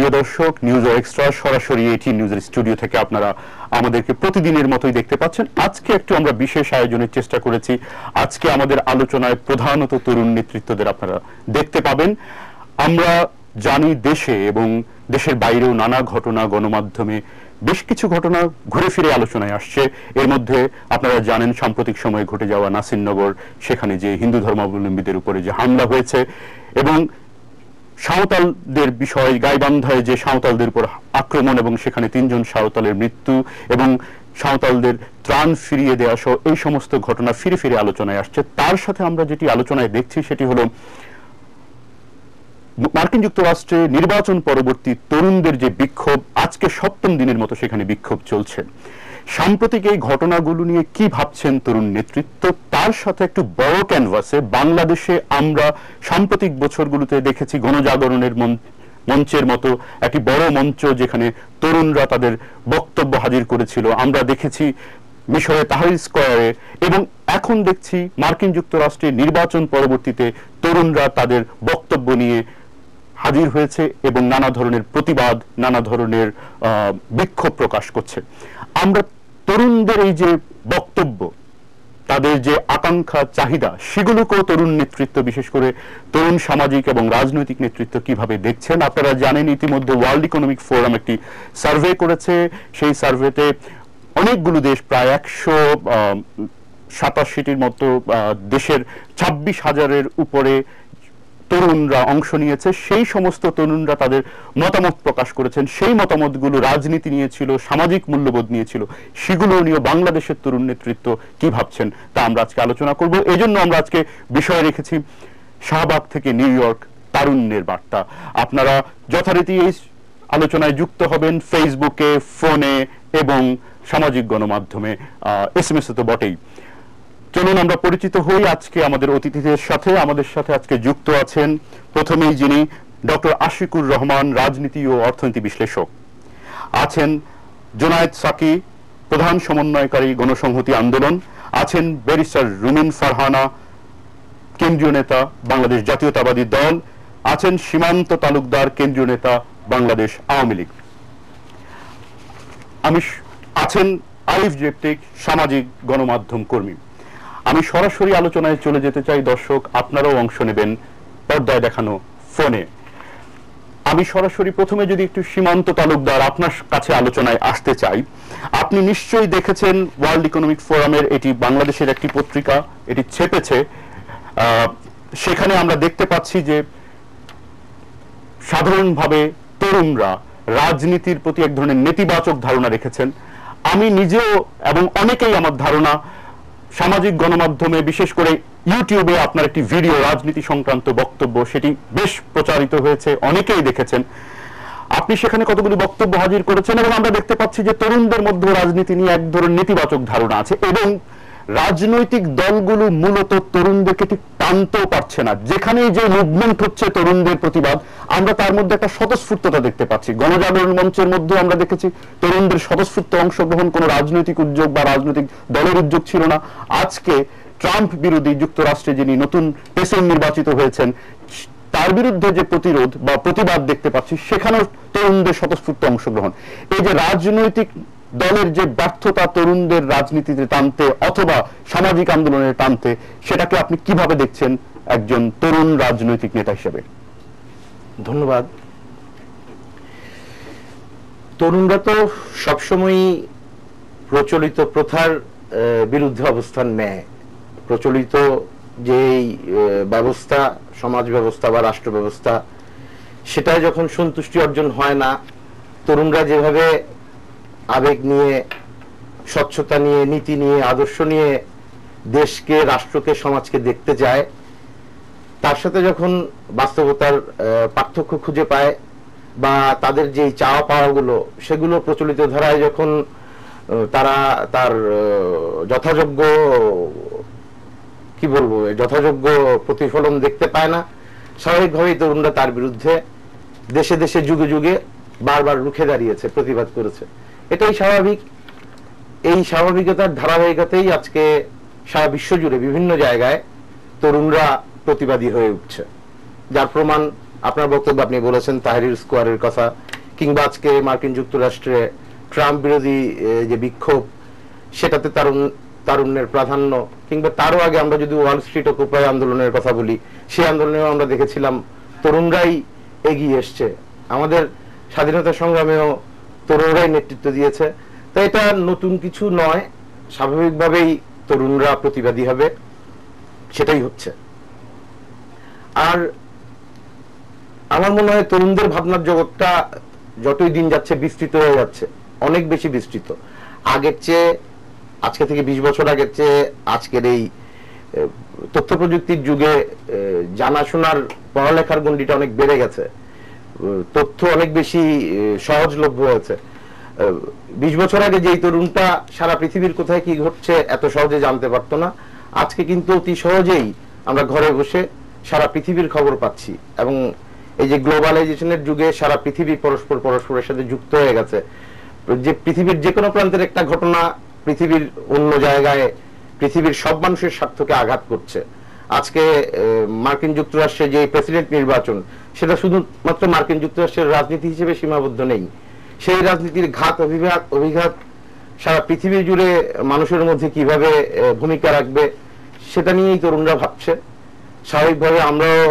প্রিয় দর্শক, news extra সরাসরি এটি নিউজের স্টুডিও থেকে আপনারা আমাদেরকে প্রতিদিনের মতোই দেখতে পাচ্ছেন। আজকে একটু আমরা বিশেষ আয়োজনের চেষ্টা করেছি। আজকে আমাদের আলোচনায় প্রধানত তরুণ নেতৃত্বদের আপনারা দেখতে পাবেন। আমরা জানি দেশে এবং দেশের বাইরেও নানা ঘটনা গণমাধ্যমে বেশ কিছু ঘটনা ঘুরে ফিরে আলোচনায় আসছে। এর মধ্যে আপনারা জানেন সাম্প্রতিক সময়ে ঘটে যাওয়া নাসিরনগর, সেখানে যে হিন্দু ধর্মাবলম্বীদের উপরে যে হামলা হয়েছে, এবং সাঁওতালদের বিষয় গাইবান্ধায় যে সাঁওতালদের উপর আক্রমণ এবং সেখানে 3 জন সাঁওতালের মৃত্যু এবং সাঁওতালদের ত্রাণ ফিরিয়ে দেওয়া সহ এই সমস্ত ঘটনা ফিরে ফিরে আলোচনায় আসছে। তার সাথে আমরা যেটি আলোচনায় দেখছি সেটি হলো মার্কিন যুক্তরাষ্ট্রে নির্বাচন পরবর্তী তরুণদের যে বিক্ষোভ, আজকে 7ম দিনের মতো সেখানে বিক্ষোভ চলছে। সাম্প্রতিক এই ঘটনাগুলো নিয়ে কি ভাবছেন তরুণ নেতৃত্ব, তার সাথে একটু বড় ক্যানভাসে বাংলাদেশে আমরা সাম্প্রতিক বছরগুলোতে দেখেছি গণজাগরণের মঞ্চের মতো একটি বড় মঞ্চ যেখানে তরুণরা তাদের বক্তব্য হাজির করেছিল। আমরা দেখেছি মিশরে তাহরির স্কয়ারে, এবং এখন দেখছি মার্কিন যুক্তরাষ্ট্রে নির্বাচন পরবর্তীতে তরুণরা তাদের বক্তব্য নিয়ে হাজির হয়েছে এবং নানা ধরনের প্রতিবাদ, নানা ধরনের বিক্ষোভ প্রকাশ করছে। আমরা তরুণদের এই যে বক্তব্য, তাদের যে আকাঙ্ক্ষা চাহিদা, সেগুলোকেও তরুণ নেতৃত্ব, বিশেষ করে তরুণ সামাজিক এবং রাজনৈতিক নেতৃত্ব কিভাবে দেখছেন। আপনারা জানেন ইতিমধ্যে ওয়ার্ল্ড ইকোনমিক ফোরাম একটি সার্ভে করেছে। সেই সার্ভেতে অনেকগুলো দেশ, প্রায় 187টির মতো দেশের 26,000-এর উপরে তরুণরা অংশ নিয়েছে। সেই সমস্ত তরুণরা তাদের মতামত প্রকাশ করেছেন। সেই মতামতগুলো রাজনীতি নিয়ে ছিল, সামাজিক মূল্যবোধ নিয়ে ছিল। সেগুলো নিয়ে বাংলাদেশের তরুণ নেতৃত্ব কি ভাবছেন তা আমরা আজকে আলোচনা করব। এই জন্য আমরা আজকে বিষয় রেখেছি শাহবাগ থেকে নিউ ইয়র্ক তারুণ্যের বার্তা। আপনারা যথারীতি এই আলোচনায় যুক্ত হবেন ফেসবুকে, ফোনে এবং সামাজিক গণমাধ্যমে, SMS এ তো বটেই। চলুন আমরা পরিচিত হই আজকে আমাদের অতিথিদের সাথে। আমাদের সাথে আজকে যুক্ত আছেন প্রথমেই যিনি ডক্টর আশিকুর রহমান, রাজনীতি ও অর্থনীতি বিশ্লেষক। আছেন জোনায়েদ সাকি, প্রধান সমন্বয়কারী গণসংহতি আন্দোলন। আছেন ব্যারিস্টার রুমিন ফারহানা, কেন্দ্রীয় নেতা বাংলাদেশ জাতীয়তাবাদী দল। আছেন সীমান্ত তালুকদার, কেন্দ্রীয় নেতা বাংলাদেশ আওয়ামী লীগ। আছেন আরিফ জেপটিক, সামাজিক গণমাধ্যম কর্মী। আমি সরাসরি আলোচনায় চলে যেতে চাই। দর্শক, আপনারাও অংশ নেবেন পর্দায় দেখানো ফোনে। আমি সরাসরি প্রথমে যদি একটু সীমান্ত তালুকদার আপনার কাছে আলোচনায় আসতে চাই। আপনি নিশ্চয়ই দেখেছেন ওয়ার্ল্ড ইকোনমিক ফোরামের, এটি বাংলাদেশের একটি পত্রিকা, এটি ছেপেছে। সেখানে আমরা দেখতে পাচ্ছি যে সাধারণভাবে তরুণরা রাজনীতির প্রতি এক ধরনের নেতিবাচক ধারণা রেখেছেন। আমি নিজেও এবং অনেকেই, আমার ধারণা, সামাজিক গণমাধ্যমে বিশেষ করে ইউটিউবে আপনার একটি ভিডিও রাজনীতি সংক্রান্ত বক্তব্য, সেটি বেশ প্রচারিত হয়েছে, অনেকেই দেখেছেন। আপনি সেখানে কতগুলি বক্তব্য হাজির করেছেন এবং আমরা দেখতে পাচ্ছি যে তরুণদের মধ্যে রাজনীতি নিয়ে এক ধরনের নেতিবাচক ধারণা আছে এবং রাজনৈতিক দলগুলো মূলত তরুণদেরকে ঠিক টানতেও পারছে না। যেখানেই যে মুভমেন্ট হচ্ছে তরুণদের প্রতিবাদ, আমরা তার মধ্যে একটা স্বতঃস্ফূর্ততা দেখতে পাচ্ছি। গণজাগরণ মঞ্চের মধ্যে আমরা দেখেছি তরুণদের স্বতঃস্ফূর্ত অংশগ্রহণ, কোনো রাজনৈতিক উদ্যোগ বা রাজনৈতিক দলের উদ্যোগ ছিল না। আজকে ট্রাম্প বিরোধী যুক্তরাষ্ট্রে যিনি নতুন প্রেসিডেন্ট নির্বাচিত হয়েছেন, তার বিরুদ্ধে যে প্রতিরোধ বা প্রতিবাদ দেখতে পাচ্ছি, সেখানেও তরুণদের স্বতঃস্ফূর্ত অংশগ্রহণ। এই যে রাজনৈতিক দলের যে ব্যর্থতা তরুণদের রাজনীতিতে টানতে অথবা সামাজিক আন্দোলনে টানতে, সেটাকে আপনি কিভাবে দেখছেন একজন তরুণ রাজনৈতিক নেতা হিসেবে? ধন্যবাদ। তরুণরা তো সবসময়ই প্রচলিত প্রথার বিরুদ্ধে অবস্থান নেয়। প্রচলিত যে ব্যবস্থা, সমাজ ব্যবস্থা বা রাষ্ট্র ব্যবস্থা, সেটাই যখন সন্তুষ্টি অর্জন হয় না, তরুণরা যেভাবে আবেগ নিয়ে, স্বচ্ছতা নিয়ে, নীতি নিয়ে, আদর্শ নিয়ে দেশকে, রাষ্ট্রকে, সমাজকে দেখতে যায়, তার সাথে যখন বাস্তবতার পার্থক্য খুঁজে পায় বা তাদের যে চাওয়া পাওয়াগুলো সেগুলো প্রচলিত ধারায় যখন তারা তার যথাযোগ্য, কি বলবো, যথাযোগ্য প্রতিফলন দেখতে পায় না, স্বাভাবিকভাবেই তরুণরা তার বিরুদ্ধে দেশে দেশে যুগে যুগে বারবার রুখে দাঁড়িয়েছে, প্রতিবাদ করেছে। এটাই স্বাভাবিক। এই স্বাভাবিকতার ধারাবাহিকতাই আজকে সারা বিশ্ব জুড়ে বিভিন্ন জায়গায় তরুণরা প্রতিবাদী হয়ে উঠছে। যার প্রমাণ আপনার বক্তব্য, আপনি বলেছেন তাহরির স্কোয়ারের কথা, কিংবা আজকে মার্কিন যুক্তরাষ্ট্রে ট্রাম্প বিরোধী যে বিক্ষোভ, সেটাতে তারুণ্যের প্রাধান্য, কিংবা তারও আগে আমরা যদি ওয়াল স্ট্রিট অকুপাই আন্দোলনের কথা বলি, সেই আন্দোলনেও আমরা দেখেছিলাম তরুণরাই এগিয়ে এসছে। আমাদের স্বাধীনতা সংগ্রামেও তরুণরাই নেতৃত্ব দিয়েছে। তাই এটা নতুন কিছু নয়, স্বাভাবিকভাবেই তরুণরা প্রতিবাদী হবে, সেটাই হচ্ছে। আর আমার মনে হয় তরুণদের ভাবনার জগৎটা যতই দিন যাচ্ছে বিস্তৃত হয়ে যাচ্ছে, অনেক বেশি বিস্তৃত। আগের চেয়ে, আজকে থেকে 20 বছর আগের চেয়ে আজকের এই তথ্য প্রযুক্তির যুগে জানাশোনার পড়ালেখার গণ্ডিটা অনেক বেড়ে গেছে, তথ্য অনেক বেশি সহজলভ্য হয়েছে। 20 বছর আগে যেই তরুণটা সারা পৃথিবীর কোথায় কি ঘটছে এত সহজে জানতে পারতো না, আজকে কিন্তু অতি সহজেই আমরা ঘরে বসে সারা পৃথিবীর খবর পাচ্ছি। এবং এই যে গ্লোবালাইজেশনের যুগে সারা পৃথিবী পরস্পরের সাথে যুক্ত হয়ে গেছে, যে পৃথিবীর যে কোনো প্রান্তের একটা ঘটনা পৃথিবীর অন্য জায়গায় পৃথিবীর সব মানুষের স্বার্থকে আঘাত করছে। আজকে মার্কিন যুক্তরাষ্ট্রে যে প্রেসিডেন্ট নির্বাচন, সেটা শুধুমাত্র মার্কিন যুক্তরাষ্ট্রের রাজনীতি হিসেবে সীমাবদ্ধ নেই। সেই রাজনীতির অভিঘাত সারা পৃথিবী জুড়ে মানুষের মধ্যে কিভাবে ভূমিকা রাখবে, সেটা নিয়েই তরুণরা ভাবছে। স্বাভাবিকভাবে আমরাও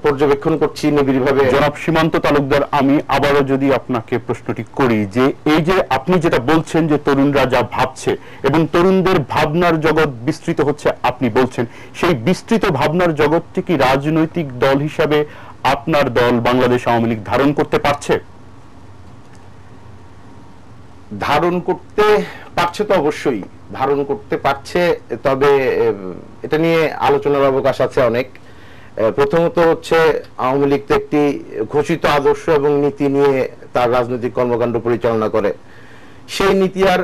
পর্যবেক্ষণ করছি নিবিড়ভাবে। জনাব সীমান্ত তালুকদার, আমি আবারও যদি আপনাকে প্রশ্নটি করি, যে এই যে আপনি যেটা বলছেন যে তরুণরা যা ভাবছে এবং তরুণদের ভাবনার জগৎ বিস্তৃত হচ্ছে, আপনি বলছেন সেই বিস্তৃত ভাবনার জগৎটি কি রাজনৈতিক দল হিসাবে আপনার দল বাংলাদেশ আওয়ামী লীগ ধারণ করতে পারছে? ধারণ করতে পারছে তো অবশ্যই ধারণ করতে পারছে, তবে এটা নিয়ে আলোচনার অবকাশ আছে অনেক। প্রথমত হচ্ছে, আওয়ামী লীগ তো একটি ঘোষিত আদর্শ এবং নীতি নিয়ে তার রাজনৈতিক কর্মকাণ্ড পরিচালনা করে। সেই নীতি আর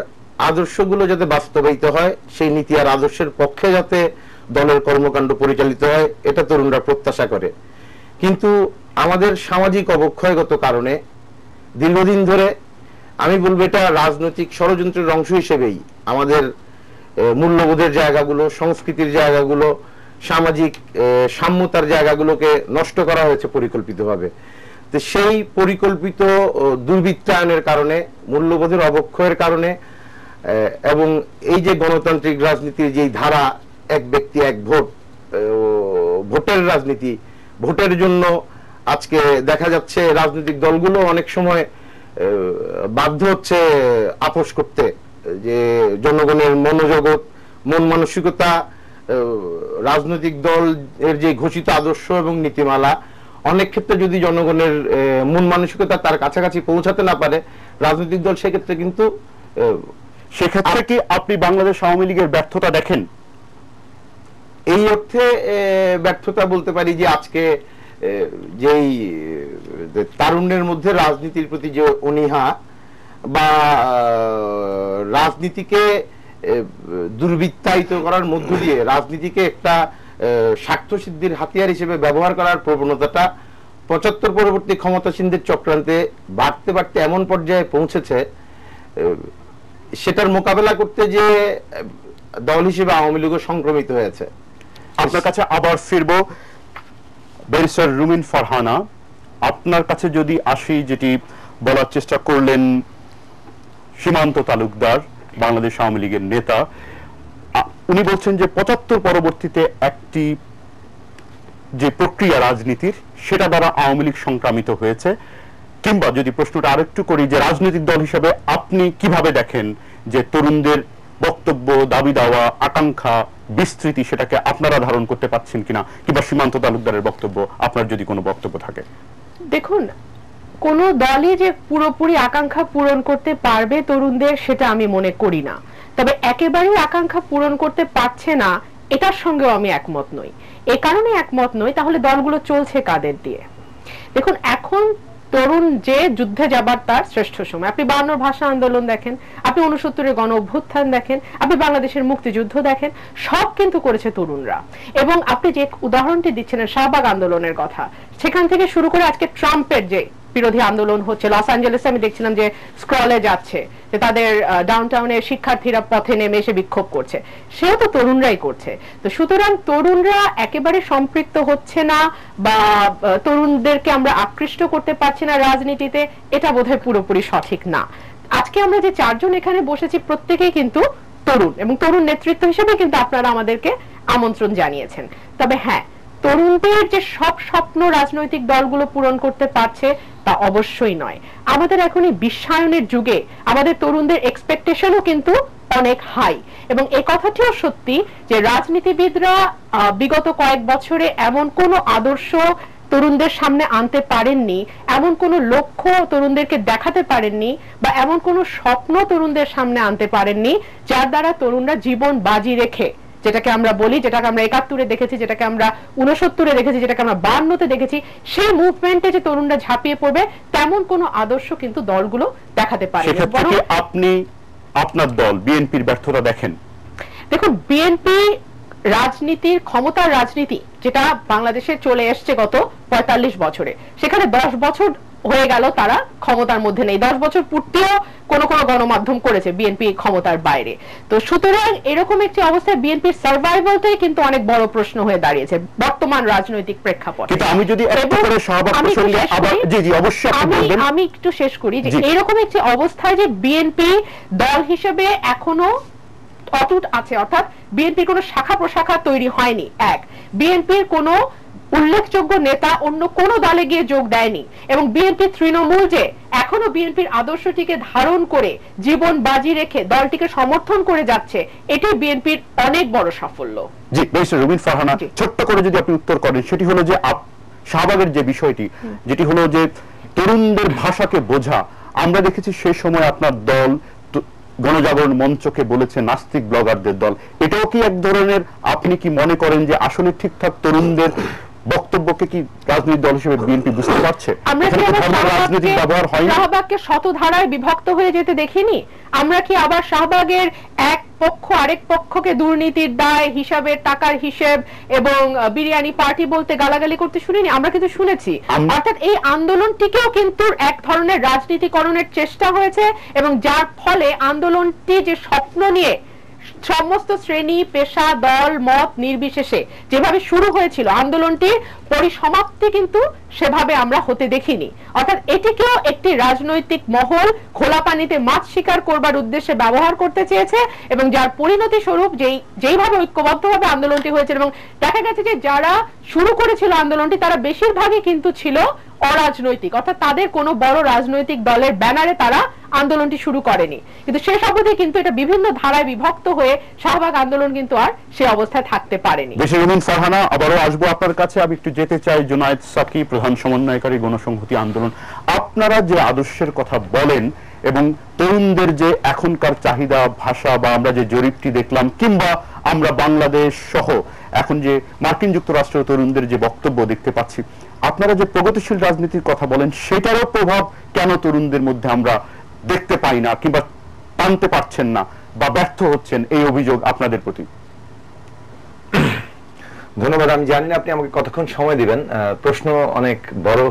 আদর্শগুলো যাতে বাস্তবায়িত হয়, সেই নীতি আর আদর্শের পক্ষে যাতে দলের কর্মকাণ্ড পরিচালিত হয়, এটা তরুণরা প্রত্যাশা করে। কিন্তু আমাদের সামাজিক অবক্ষয়গত কারণে দীর্ঘদিন ধরে, আমি বলবো এটা রাজনৈতিক ষড়যন্ত্রের অংশ হিসেবেই আমাদের মূল্যবোধের জায়গাগুলো, সংস্কৃতির জায়গাগুলো, সামাজিক সাম্যতার জায়গাগুলোকে নষ্ট করা হয়েছে পরিকল্পিতভাবে। তো সেই পরিকল্পিত দুর্বৃত্তায়নের কারণে, মূল্যবোধের অবক্ষয়ের কারণে, এবং এই যে গণতান্ত্রিক রাজনীতির যেই ধারা, এক ব্যক্তি এক ভোট, ভোটের রাজনীতি, ভোটের জন্য আজকে দেখা যাচ্ছে রাজনৈতিক দলগুলো অনেক সময় বাধ্য হচ্ছে আপোষ করতে, যে জনগণের মনোজগৎ, মন মানসিকতা, রাজনৈতিক দল এর যে ঘোষিত আদর্শ এবং নীতিমালা, অনেক ক্ষেত্রে যদি জনগণের মন মানসিকতা তার কাছাকাছি পৌঁছাতে না পারে, রাজনৈতিক দল সেক্ষেত্রে কিন্তু, সেক্ষেত্রে কি আপনি বাংলাদেশ আওয়ামী লীগের ব্যর্থতা দেখেন? এই অর্থে ব্যর্থতা বলতে পারি যে আজকে যেই তারুণ্যের মধ্যে রাজনীতির প্রতি যে অনীহা, বা রাজনীতিকে দুর্বৃত্তায়িত করার মধ্য দিয়ে রাজনীতিকে একটা স্বার্থ সিদ্ধির হাতিয়ার হিসেবে ব্যবহার করার প্রবণতাটা ৭৫ পরবর্তী ক্ষমতাসীনদের চক্রান্তে বাড়তে বাড়তে এমন পর্যায়ে পৌঁছেছে, সেটার মোকাবেলা করতে যে দল হিসেবে আওয়ামী লীগও সংক্রমিত হয়েছে। আপনার কাছে আবার ফিরবো। ব্যারিস্টার রুমিন ফারহানা, আপনার কাছে যদি আসি, যেটি বলার চেষ্টা করলেন সীমান্ত তালুকদার, বাংলাদেশ আওয়ামী লীগের নেতা, উনি বলছেন যে ৭৫ পরবর্তীতে একটি যে প্রক্রিয়া রাজনীতির, সেটা দ্বারা আওয়ামী লীগ সংক্রামিত হয়েছে। কিংবা যদি প্রশ্নটা আরেকটু করি, যে রাজনৈতিক দল হিসেবে আপনি কিভাবে দেখেন যে তরুণদের বক্তব্য, দাবি দাওয়া, আকাঙ্ক্ষা, বিস্তৃতি, সেটাকে আপনারা ধারণ করতে পারছেন কিনা, কিংবা সীমান্ত তালুকদারের বক্তব্য, আপনার যদি কোনো বক্তব্য থাকে? দেখুন, কোন দলই যে পুরোপুরি আকাঙ্ক্ষা পূরণ করতে পারবে তরুণদের, সেটা আমি মনে করি না। তবে একেবারেই আকাঙ্ক্ষা পূরণ করতে পারছে না, এটার সঙ্গেও আমি একমত নই। এ কারণে একমত নই, তাহলে দলগুলো চলছে কাদের দিয়ে? দেখুন, এখন তরুণ যে যুদ্ধে যাবার তার শ্রেষ্ঠ সময়। আপনি ৫২ ভাষা আন্দোলন দেখেন, আপনি ৬৯-এর গণ অভ্যুত্থান দেখেন, আপনি বাংলাদেশের মুক্তিযুদ্ধ দেখেন, সব কিন্তু করেছে তরুণরা। এবং আপনি যে উদাহরণটি দিচ্ছেন শাহবাগ আন্দোলনের কথা, সেখান থেকে শুরু করে আজকে ট্রাম্পের যে বিরোধী আন্দোলন হচ্ছে, লস অ্যাঞ্জেলেসে আমি দেখছিলাম যে স্ক্রলে যাচ্ছে, যে যে তাদের ডাউনটাউনের শিক্ষার্থীরা পথে নেমে এসে বিক্ষোভ করছে, সেও তো তরুণরাই করছে। তো সুতরাং তরুণরা একেবারে সম্পৃক্ত হচ্ছে না বা তরুণদেরকে আমরা আকৃষ্ট করতে পারছি না রাজনীতিতে, এটা বোধহয় পুরোপুরি সঠিক না। আজকে আমরা যে চারজন এখানে বসেছি প্রত্যেকেই কিন্তু তরুণ, এবং তরুণ নেতৃত্ব হিসেবে কিন্তু আপনারা আমাদেরকে আমন্ত্রণ জানিয়েছেন। তবে হ্যাঁ, তরুণদের যে সব স্বপ্ন রাজনৈতিক দলগুলো পূরণ করতে পারছে তা অবশ্যই নয়। আমাদের এখন এই বিশ্বায়নের যুগে আমাদের তরুণদের এক্সপেকটেশনও কিন্তু অনেক হাই, এবং এই কথাটিও সত্যি যে রাজনীতিবিদরা বিগত কয়েক বছরে এমন কোনো আদর্শ তরুণদের সামনে আনতে পারেননি, এমন কোনো লক্ষ্য তরুণদেরকে দেখাতে পারেননি, বা এমন কোনো স্বপ্ন তরুণদের সামনে আনতে পারেননি যার দ্বারা তরুণরা জীবন বাজি রেখে, যেটাকে আমরা বলি, যেটাকে আমরা ৭১-এ দেখেছি, যেটাকে আমরা ৬৯-এ দেখেছি, যেটাকে আমরা ৫২-তে দেখেছি, সেই মুভমেন্টে যে তরুণরা ঝাঁপিয়ে পড়বে তেমন কোনো আদর্শ কিন্তু দলগুলো দেখাতে পারে। আপনি আপনার দল বিএনপির ব্যর্থতা দেখেন? দেখুন, বিএনপি রাজনীতির, ক্ষমতার রাজনীতি যেটা বাংলাদেশে চলে এসছে গত ৪৫ বছরে, সেখানে ১০ বছর হয়ে গেল তারা ক্ষমতার মধ্যে নেই। ১০ বছর পূর্তিও কোন কোন গণমাধ্যম করেছে বিএনপি ক্ষমতার বাইরে। তো সুতরাং এরকম একটি অবস্থায় বিএনপির সার্ভাইভালটাই কিন্তু অনেক বড় প্রশ্ন হয়ে দাঁড়িয়েছে বর্তমান রাজনৈতিক প্রেক্ষাপটে। কিন্তু আমি যদি একটু করে শাহবাগ প্রসঙ্গে আবার জি অবশ্যই আপনি বলবেন। আমি একটু শেষ করি যে এরকম একটি অবস্থায় যে বিএনপি দল হিসেবে এখনো অটুট আছে, অর্থাৎ বিএনপির কোনো শাখা প্রশাখা তৈরি হয়নি। এক, বিএনপির কোনো উল্লেখযোগ্য নেতা অন্য কোন দলে গিয়ে যোগ দেয়নি, এবং বিএনপি তৃণমূল যে এখনো বিএনপির আদর্শটিকে ধারণ করে জীবন বাজি রেখে দলটিকে সমর্থন করে যাচ্ছে, এটি বিএনপির অনেক বড় সাফল্য। জি মিস্টার রুমিন ফারহানা, ছোট্ট করে যদি আপনি উত্তর করেন, সেটি হলো যে শাহবাগের যে বিষয়টি, যেটি হলো যে তরুণদের ভাষাকে বোঝা, আমরা দেখেছি সেই সময় আপনার দল গণজাগরণ মঞ্চকে বলেছে নাস্তিক ব্লগারদের দল। এটাও কি এক ধরনের, আপনি কি মনে করেন যে আসলে ঠিকঠাক তরুণদের বক্তব্যকে কি রাজনৈতিক দল হিসেবে বিএনপি বুঝতে পারছে? আমরা কি রাজনৈতিক ব্যবহার হয়, শাহবাগকে শতধারায় বিভক্ত হয়ে যেতে দেখিনি? আমরা কি আবার শাহবাগের এক পক্ষ আরেক পক্ষকে দুর্নীতির দায়, হিসাবের টাকার হিসেব এবং বিরিয়ানি পার্টি বলতে গালাগালি করতে শুনিনি? আমরা কিন্তু শুনেছি। অর্থাৎ এই আন্দোলনটিকেও কিন্তু এক ধরনের রাজনীতিকরণের চেষ্টা হয়েছে, এবং যার ফলে আন্দোলনটি যে স্বপ্ন নিয়ে সমস্ত শ্রেণী, পেশা, দল, মত নির্বিশেষে যেভাবে শুরু হয়েছিল, আন্দোলনটির পরিসমাপ্তি কিন্তু সেভাবে আমরা হতে দেখিনি। অর্থাৎ এটিকেও একটি রাজনৈতিক মহল খোলা পানিতে মাছ শিকার করবার উদ্দেশ্যে ব্যবহার করতে চেয়েছে, এবং যার পরিণতি স্বরূপ যেইভাবে ঐক্যবদ্ধভাবে আন্দোলনটি হয়েছে, এবং দেখা গেছে যে যারা শুরু করেছিল আন্দোলনটি তারা বেশিরভাগই কিন্তু ছিল অরাজনৈতিক, অর্থাৎ তাদের কোনো বড় রাজনৈতিক দলের ব্যানারে তারা আন্দোলনটি শুরু করেনি। কিন্তু শেষ অবধি কিন্তু এটা বিভিন্ন ধারায় বিভক্ত হয়ে শাহবাগ আন্দোলন কিন্তু আর সে অবস্থায় থাকতে পারেনি। দেশের রুমিন ফারহানা, আবারও আসবো আপনার কাছে। আমি একটু যেতে চাই জুনায়েদ সাকি, প্রধান সমন্বয়কারী গণসংহতি আন্দোলন। আপনারা যে আদর্শের কথা বলেন এবং তরুণদের যে এখনকার চাহিদা, ভাষা, বা আমরা যে জরিপটি দেখলাম, কিংবা আমরা বাংলাদেশ সহ এখন যে মার্কিন যুক্তরাষ্ট্র তরুণদের যে বক্তব্য দেখতে পাচ্ছি, আপনারা যে প্রগতিশীল রাজনীতির কথা বলেন, সেটারও প্রভাব কেন তরুণদের মধ্যে আমরা দেখতে পাই না, কিংবা টানতে পারছেন না, বা ব্যর্থ হচ্ছেন, এই অভিযোগ আপনাদের প্রতি? ধন্যবাদ। আমি জানি না আপনি আমাকে কতক্ষণ সময় দিবেন, প্রশ্ন অনেক বড়,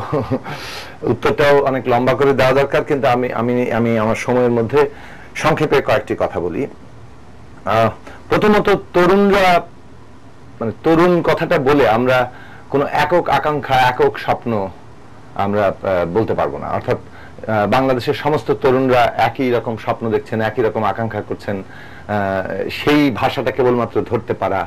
উত্তরটাও অনেক লম্বা করে দেওয়া দরকার, কিন্তু আমি আমি আমি আমার সময়ের মধ্যে সংক্ষেপে কয়েকটি কথা বলি। প্রথমত, তরুণরা, মানে তরুণ কথাটা বলে আমরা কোনো একক আকাঙ্ক্ষা, একক স্বপ্ন আমরা বলতে পারবো না। অর্থাৎ বাংলাদেশের সমস্ত তরুণরা একই রকম স্বপ্ন দেখছেন, একই রকম আকাঙ্ক্ষা করছেন, সেই ভাষাটা কেবলমাত্র ধরতে পারা,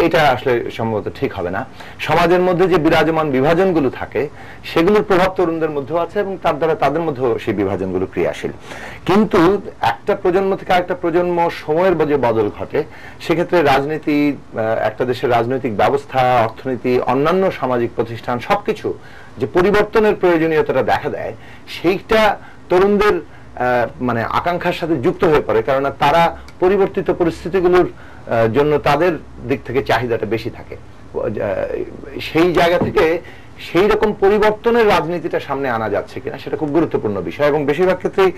এটা আসলে সম্ভবত ঠিক হবে না। সমাজের মধ্যে যে বিরাজমান বিভাজনগুলো থাকে, সেগুলোর প্রভাব তরুণদের মধ্যেও আছে, এবং তার দ্বারা তাদের মধ্যেও সেই বিভাজনগুলো ক্রিয়াশীল। কিন্তু একটা প্রজন্ম থেকে আরেকটা প্রজন্ম সময়ের যে বদল ঘটে, সেক্ষেত্রে রাজনীতি, একটা দেশের রাজনৈতিক ব্যবস্থা, অর্থনীতি, অন্যান্য সামাজিক প্রতিষ্ঠান, সবকিছু যে পরিবর্তনের প্রয়োজনীয়তাটা দেখা দেয়, সেইটা তরুণদের মানে আকাঙ্ক্ষার সাথে যুক্ত হয়ে পড়ে, কারণ তারা পরিবর্তিত পরিস্থিতিগুলোর জন্য তাদের দিক থেকে চাহিদাটা বেশি থাকে। সেই জায়গা থেকে সেই রকম পরিবর্তনের রাজনীতিটা সামনে আনা যাচ্ছে কিনা, সেটা খুব গুরুত্বপূর্ণ বিষয়। এবং বেশিরভাগ ক্ষেত্রেই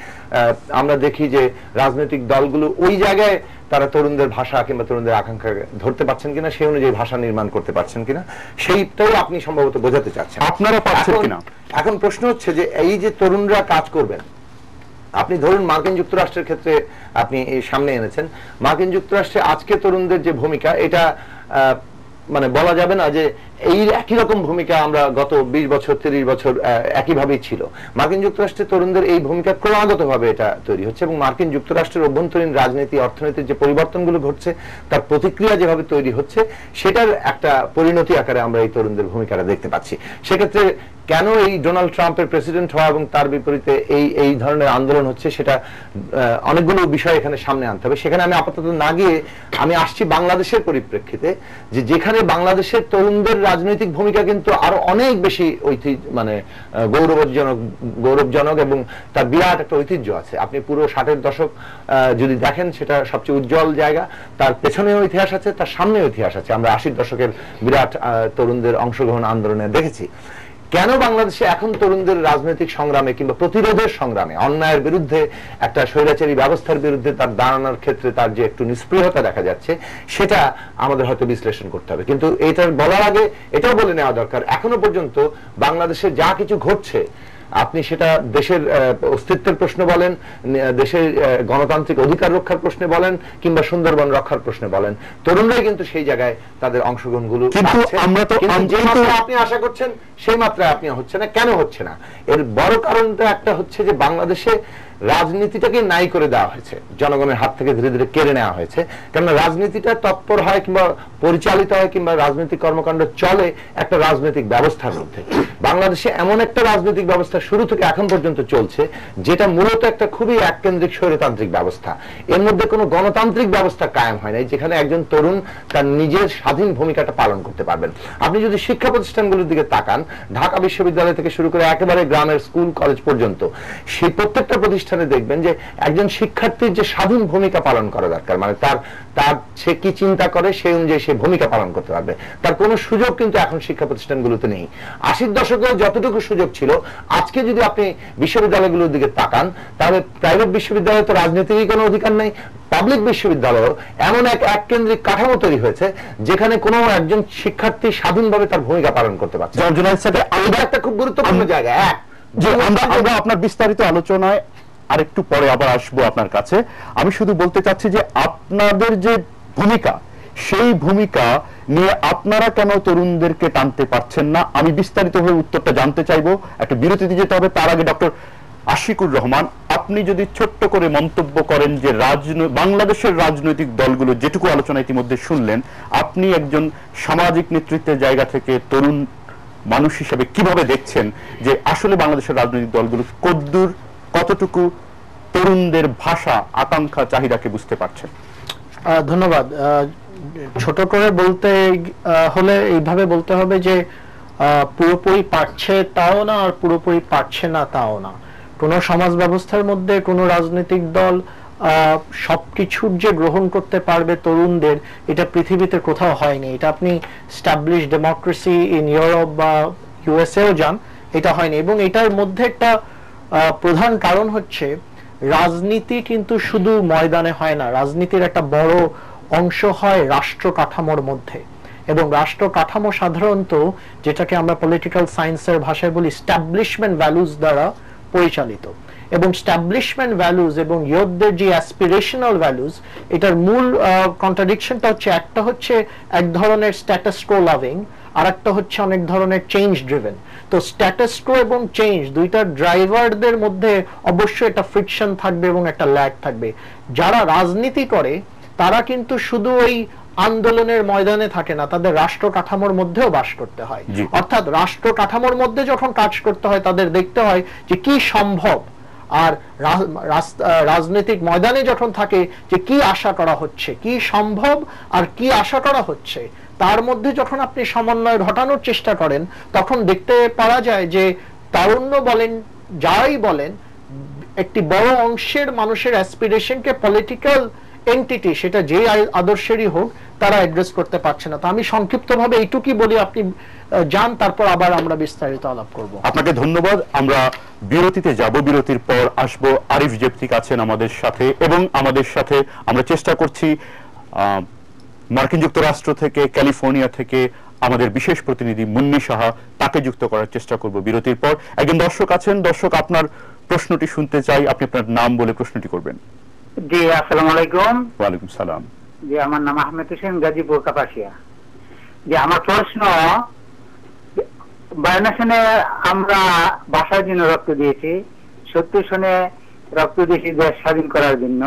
আমরা দেখি যে রাজনৈতিক দলগুলো ওই জায়গায় তারা তরুণদের ভাষা কিংবা তরুণদের আকাঙ্ক্ষা ধরতে পারছেন কিনা, সেই অনুযায়ী ভাষা নির্মাণ করতে পারছেন কিনা, সেইটাও আপনি সম্ভবত বোঝাতে চাচ্ছেন। আপনারা পারছেন কিনা? এখন প্রশ্ন হচ্ছে যে এই যে তরুণরা কাজ করবেন, আপনি ধরুন মার্কিন যুক্তরাষ্ট্রের ক্ষেত্রে আপনি সামনে এনেছেন, মার্কিন যুক্তরাষ্ট্রে আজকে তরুণদের যে ভূমিকা, এটা মানে বলা যাবে না যে এই একই রকম ভূমিকা আমরা গত 20 বছর 30 বছর একইভাবেই ছিল। মার্কিন যুক্তরাষ্ট্রের তরুণদের এই ভূমিকা ক্রমাগতভাবে এটা তৈরি হচ্ছে, এবং মার্কিন যুক্তরাষ্ট্রের অভ্যন্তরীণ রাজনীতি অর্থনীতির যে পরিবর্তনগুলো ঘটছে, তার প্রতিক্রিয়া যেভাবে তৈরি হচ্ছে, সেটার একটা পরিণতি আকারে আমরা এই তরুণদের ভূমিকাটা দেখতে পাচ্ছি। সেক্ষেত্রে কেন এই ডোনাল্ড ট্রাম্পের প্রেসিডেন্ট হওয়া এবং তার বিপরীতে এই ধরনের আন্দোলন হচ্ছে, সেটা অনেকগুলো বিষয় এখানে সামনে আনতে হবে। সেখানে আমি আপাতত না গিয়ে আমি আসছি বাংলাদেশের পরিপ্রেক্ষিতে, যে যেখানে বাংলাদেশের তরুণদের রাজনৈতিক ভূমিকা কিন্তু আরো অনেক বেশি মানে গৌরবজনক এবং তার বিরাট একটা ঐতিহ্য আছে। আপনি পুরো 60-এর দশক যদি দেখেন, সেটা সবচেয়ে উজ্জ্বল জায়গা। তার পেছনেও ইতিহাস আছে, তার সামনেও ইতিহাস আছে। আমরা 80-র দশকের বিরাট তরুণদের অংশগ্রহণ আন্দোলনে দেখেছি। কেন বাংলাদেশে এখন তরুণদের রাজনৈতিক সংগ্রামে কিংবা প্রতিরোধের সংগ্রামে, অন্যায়ের বিরুদ্ধে, একটা স্বৈরাচারী ব্যবস্থার বিরুদ্ধে তার দাঁড়ানোর ক্ষেত্রে তার যে একটু নিষ্ক্রিয়তা দেখা যাচ্ছে, সেটা আমাদের হয়তো বিশ্লেষণ করতে হবে। কিন্তু এটার বলার আগে এটাও বলে নেওয়া দরকার, এখনো পর্যন্ত বাংলাদেশে যা কিছু ঘটছে, আপনি সেটা দেশের অস্তিত্বের প্রশ্ন বলেন, দেশের গণতান্ত্রিক অধিকার রক্ষার প্রশ্নে বলেন, কিংবা সুন্দরবন রক্ষার প্রশ্নে বলেন, তরুণরাই কিন্তু সেই জায়গায় তাদের অংশগ্রহণগুলো আপনি আশা করছেন সেই মাত্রায় আপনি হচ্ছে না। কেন হচ্ছে না? এর বড় কারণটা একটা হচ্ছে যে বাংলাদেশে রাজনীতিটাকে নাই করে দেওয়া হয়েছে, জনগণের হাত থেকে ধীরে ধীরে কেড়ে নেওয়া হয়েছে। কেননা রাজনীতিটা তৎপর হয় কিংবা পরিচালিত হয় কিংবা রাজনৈতিক কর্মকাণ্ড চলে একটা রাজনৈতিক ব্যবস্থার মধ্যে। বাংলাদেশে এমন একটা রাজনৈতিক ব্যবস্থা শুরু থেকে এখন পর্যন্ত চলছে, যেটা মূলত একটা খুবই এককেন্দ্রিক স্বৈরতান্ত্রিক ব্যবস্থা। এর মধ্যে কোনো গণতান্ত্রিক ব্যবস্থা কায়েম হয় নাই, যেখানে একজন তরুণ তার নিজের স্বাধীন ভূমিকাটা পালন করতে পারবেন। আপনি যদি শিক্ষা প্রতিষ্ঠানগুলোর দিকে তাকান, ঢাকা বিশ্ববিদ্যালয় থেকে শুরু করে একেবারে গ্রামের স্কুল কলেজ পর্যন্ত, সেই প্রত্যেকটা প্রতিষ্ঠানে দেখবেন যে একজন শিক্ষার্থীর যে স্বাধীন ভূমিকা পালন করা দরকার, মানে তার সে কি চিন্তা করে সেই অনুযায়ী সে ভূমিকা পালন করতে পারবে, তার কোনো সুযোগ কিন্তু এখন শিক্ষা প্রতিষ্ঠানগুলোতে নেই। 80-র দশকে যতটুকু সুযোগ ছিল, আজকে যদি আপনি বিশ্ববিদ্যালয়গুলোর দিকে তাকান, তাহলে প্রাইভেট বিশ্ববিদ্যালয়ে তো রাজনীতিরই কোনো অধিকার নেই। পাবলিক বিশ্ববিদ্যালয় এমন এক কেন্দ্রিক কাঠামো তৈরি হয়েছে, যেখানে কোনো একজন শিক্ষার্থী স্বাধীনভাবে তার ভূমিকা পালন করতে পারছে। এটা একটা খুব গুরুত্বপূর্ণ জায়গা। আমরা আপনার বিস্তারিত আলোচনায় আরেকটু পরে আবার আসবো আপনার কাছে। আমি শুধু বলতে চাচ্ছি যে আপনাদের যে ভূমিকা, সেই ভূমিকা নিয়ে আপনারা কেন তরুণদেরকে টানতে পারছেন না, আমি বিস্তারিতভাবে উত্তরটা জানতে চাইবো। একটা বিরতিতে যেতে হবে, তার আগে ডক্টর আশিকুর রহমান, আপনি যদি ছোট্ট করে মন্তব্য করেন যে বাংলাদেশের রাজনৈতিক দলগুলো যেটুকু আলোচনা ইতিমধ্যে শুনলেন, আপনি একজন সামাজিক নেতৃত্বের জায়গা থেকে তরুণ মানুষ হিসেবে কিভাবে দেখছেন যে আসলে বাংলাদেশের রাজনৈতিক দলগুলো কতটুকু তরুণদের ভাষা, আকাঙ্ক্ষা, চাহিদাকে বুঝতে পারছেন? ধন্যবাদ। ছোট করে বলতে হলে এইভাবে বলতে হবে যে পুরোপুরি পারছে তাও না, আর পুরোপুরি পারছে না তাও না। কোন সমাজ ব্যবস্থার মধ্যে কোন রাজনৈতিক দল সবকিছুর যে গ্রহণ করতে পারবে তরুণদের, এটা পৃথিবীতে কোথাও হয়নি। এটা আপনি স্টাবলিশ ডেমোক্রেসি ইন ইউরোপ বা ইউএসএও যান, এটা হয়নি। এবং এটার মধ্যে একটা প্রধান কারণ হচ্ছে, রাজনীতি কিন্তু শুধু ময়দানে হয় না, রাজনীতির একটা বড় অংশ হয় রাষ্ট্র কাঠামোর মধ্যে। এবং রাষ্ট্র কাঠামো সাধারণত, যেটাকে আমরা পলিটিক্যাল সায়েন্সের ভাষায় বলি, স্ট্যাবলিশমেন্ট ভ্যালুজ দ্বারা পরিচালিত। এবং স্ট্যাবলিশমেন্ট ভ্যালুজ এবং ইয়ুথদের যে অ্যাসপিরেশনাল ভ্যালুজ, এটার মূল কন্ট্রাডিকশনটা হচ্ছে, একটা হচ্ছে এক ধরনের স্ট্যাটাস কো লাভিং, আর একটা হচ্ছে অনেক ধরনের চেঞ্জ ড্রিভেন। তো স্ট্যাটাস কো এবং চেঞ্জ, দুইটা ড্রাইভারদের মধ্যে অবশ্যই একটা ফ্রিকশন থাকবে এবং একটা ল্যাগ থাকবে। যারা রাজনীতি করে তারা কিন্তু শুধু ওই আন্দোলনের ময়দানে থাকে না, তাদের রাষ্ট্র কাঠামোর মধ্যেও বাস করতে হয়। অর্থাৎ রাষ্ট্র কাঠামোর মধ্যে যখন কাজ করতে হয়, তাদের দেখতে হয় যে কি সম্ভব, আর রাজনৈতিক ময়দানে যখন থাকে যে কি আশা করা হচ্ছে, কি সম্ভব আর কি আশা করা হচ্ছে, তার মধ্যে যখন আপনি সমন্বয় ঘটানোর চেষ্টা করেন, তখন দেখতে পাওয়া যায় যে তারুণ্য বলেন, যাই বলেন, একটি বড় অংশের মানুষের অ্যাসপিরেশনকে পলিটিক্যাল এন্টিটি, সেটা যে আদর্শেরই হোক, তারা অ্যাড্রেস করতে পারছে না। তো আমি সংক্ষিপ্তভাবে এইটুকুই বলি, আপনি যান, তারপর আবার আমরা বিস্তারিত আলাপ করব। আপনাকে ধন্যবাদ। আমরা বিরতিতে যাব, বিরতির পর আসব। আরিফ জেপ্তিক আছেন আমাদের সাথে, এবং আমাদের সাথে আমরা চেষ্টা করছি মার্কিন যুক্তরাষ্ট্র থেকে, ক্যালিফোর্নিয়া থেকে আমাদের বিশেষ প্রতিনিধি মুন্নি সাহা, তাকে যুক্ত করার চেষ্টা করব বিরতির পর। একজন দর্শক আছেন। দর্শক, আপনার প্রশ্নটি শুনতে চাই। আপনি আপনার নাম বলে প্রশ্নটি করবেন। জি, আসসালামু আলাইকুম। ওয়ালাইকুম সালাম। জি, আমার নাম আহমেদ হোসেন, গাজীপুর কাপাসিয়া। যে আমার প্রশ্ন, বায়ান্নসনে আমরা ভাষার জন্য রক্ত দিয়েছি, 70 সনে রক্ত দিয়েছি দেশ স্বাধীন করার জন্য,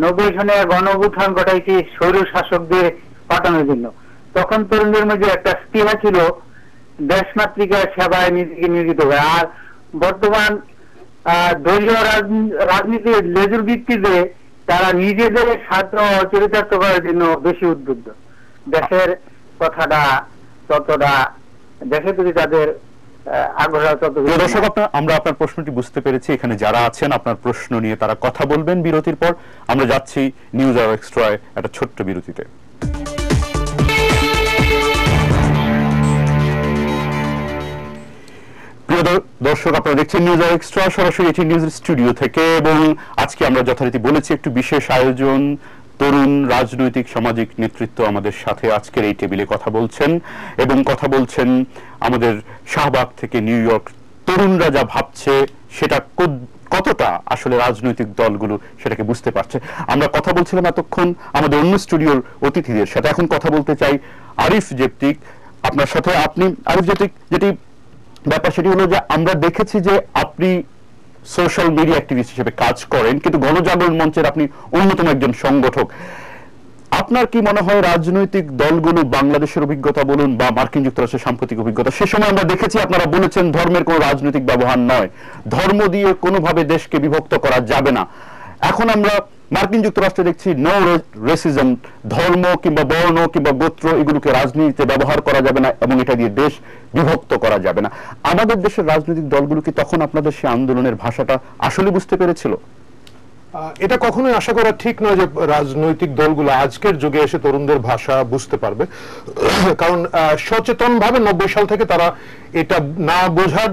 90 সনে গণঅভ্যুত্থান ঘটাইছি স্বৈর শাসকদের পাঠানোর জন্য। তখন তরুণদের মধ্যে একটা স্পৃহা ছিল দেশমাতৃকার সেবায় নিজেকে নিয়োজিত করে। আর বর্তমান দলীয় রাজনীতির লেজুর ভিত্তিতে তারা নিজেদের স্বার্থ চরিতার্থ করার জন্য বেশি উদ্বুদ্ধ। দেশের কথাটা ততটা, দেশের প্রতি তাদের আগ্রহ তত। দর্শক, আমরা আপনার প্রশ্নটি বুঝতে পেরেছি। এখানে যারা আছেন আপনার প্রশ্ন নিয়ে তারা কথা বলবেন বিরতির পর। আমরা যাচ্ছি নিউজ আওয়ার এক্সট্রায় একটা ছোট্ট বিরতিতে। প্রিয় দর্শক, আপনারা দেখছেন নিউজ আওয়ার এক্সট্রা সরাসরি এটি নিউজের স্টুডিও থেকে, এবং আজকে আমরা যথারীতি বলেছি একটু বিশেষ আয়োজন। তরুণ রাজনৈতিক সামাজিক নেতৃত্ব আমাদের সাথে আজকের এই টেবিলে কথা বলছেন, এবং কথা বলছেন আমাদের শাহবাগ থেকে নিউ ইয়র্ক। তরুণরা যা ভাবছে সেটা কতটা আসলে রাজনৈতিক দলগুলো সেটাকে বুঝতে পারছে। আমরা কথা বলছিলাম এতক্ষণ আমাদের অন্য স্টুডিওর অতিথিদের সাথে। এখন কথা বলতে চাই আরিফ জেপ্তিক আপনার সাথে। আপনি আরিফ জেপ্তিক, যেটি ব্যাপার সেটি হলো যে আমরা দেখেছি যে আপনি সোশ্যাল মিডিয়া অ্যাক্টিভিস্ট হিসেবে কাজ করেন, কিন্তু গণজাগরণ মঞ্চের আপনি অন্যতম একজন সংগঠক। আপনার কি মনে হয় রাজনৈতিক দলগুলো, বাংলাদেশের অভিজ্ঞতা বলুন বা মার্কিন যুক্তরাষ্ট্রের সাম্প্রতিক অভিজ্ঞতা, সে সময় আমরা দেখেছি আপনারা বলেছেন ধর্মের কোনো রাজনৈতিক ব্যবহার নয়, ধর্ম দিয়ে কোনোভাবে দেশকে বিভক্ত করা যাবে না। এখন আমরা মার্কিন যুক্তরাষ্ট্রে দেখছি নো রেসিজম, ধর্ম কিংবা বর্ণ কিংবা গোত্র এগুলোকে রাজনীতিতে ব্যবহার করা যাবে না এবং এটা দিয়ে দেশ বিভক্ত করা যাবে না। আমাদের দেশের রাজনৈতিক দলগুলো কি তখন আপনাদের সেই আন্দোলনের ভাষাটা আসলে বুঝতে পেরেছিল? এটা কখনোই আশা করা ঠিক নয় যে রাজনৈতিক দলগুলো আজকের যুগে এসে তরুণদের ভাষা বুঝতে পারবে, কারণ সচেতন ভাবে 90 সাল থেকে তারা এটা না বোঝার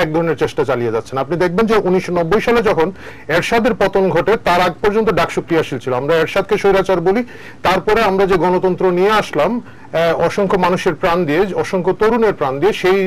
এক ধরনের চেষ্টা চালিয়ে যাচ্ছেন। আপনি দেখবেন যে 1990 সালে যখন এরশাদের পতন ঘটে তার আগ পর্যন্ত ডাকসু ক্রিয়াশীল ছিল। আমরা এরশাদকে স্বৈরাচার বলি, তারপরে আমরা যে গণতন্ত্র নিয়ে আসলাম অসংখ্য মানুষের প্রাণ দিয়ে, অসংখ্য তরুণের প্রাণ দিয়ে, সেই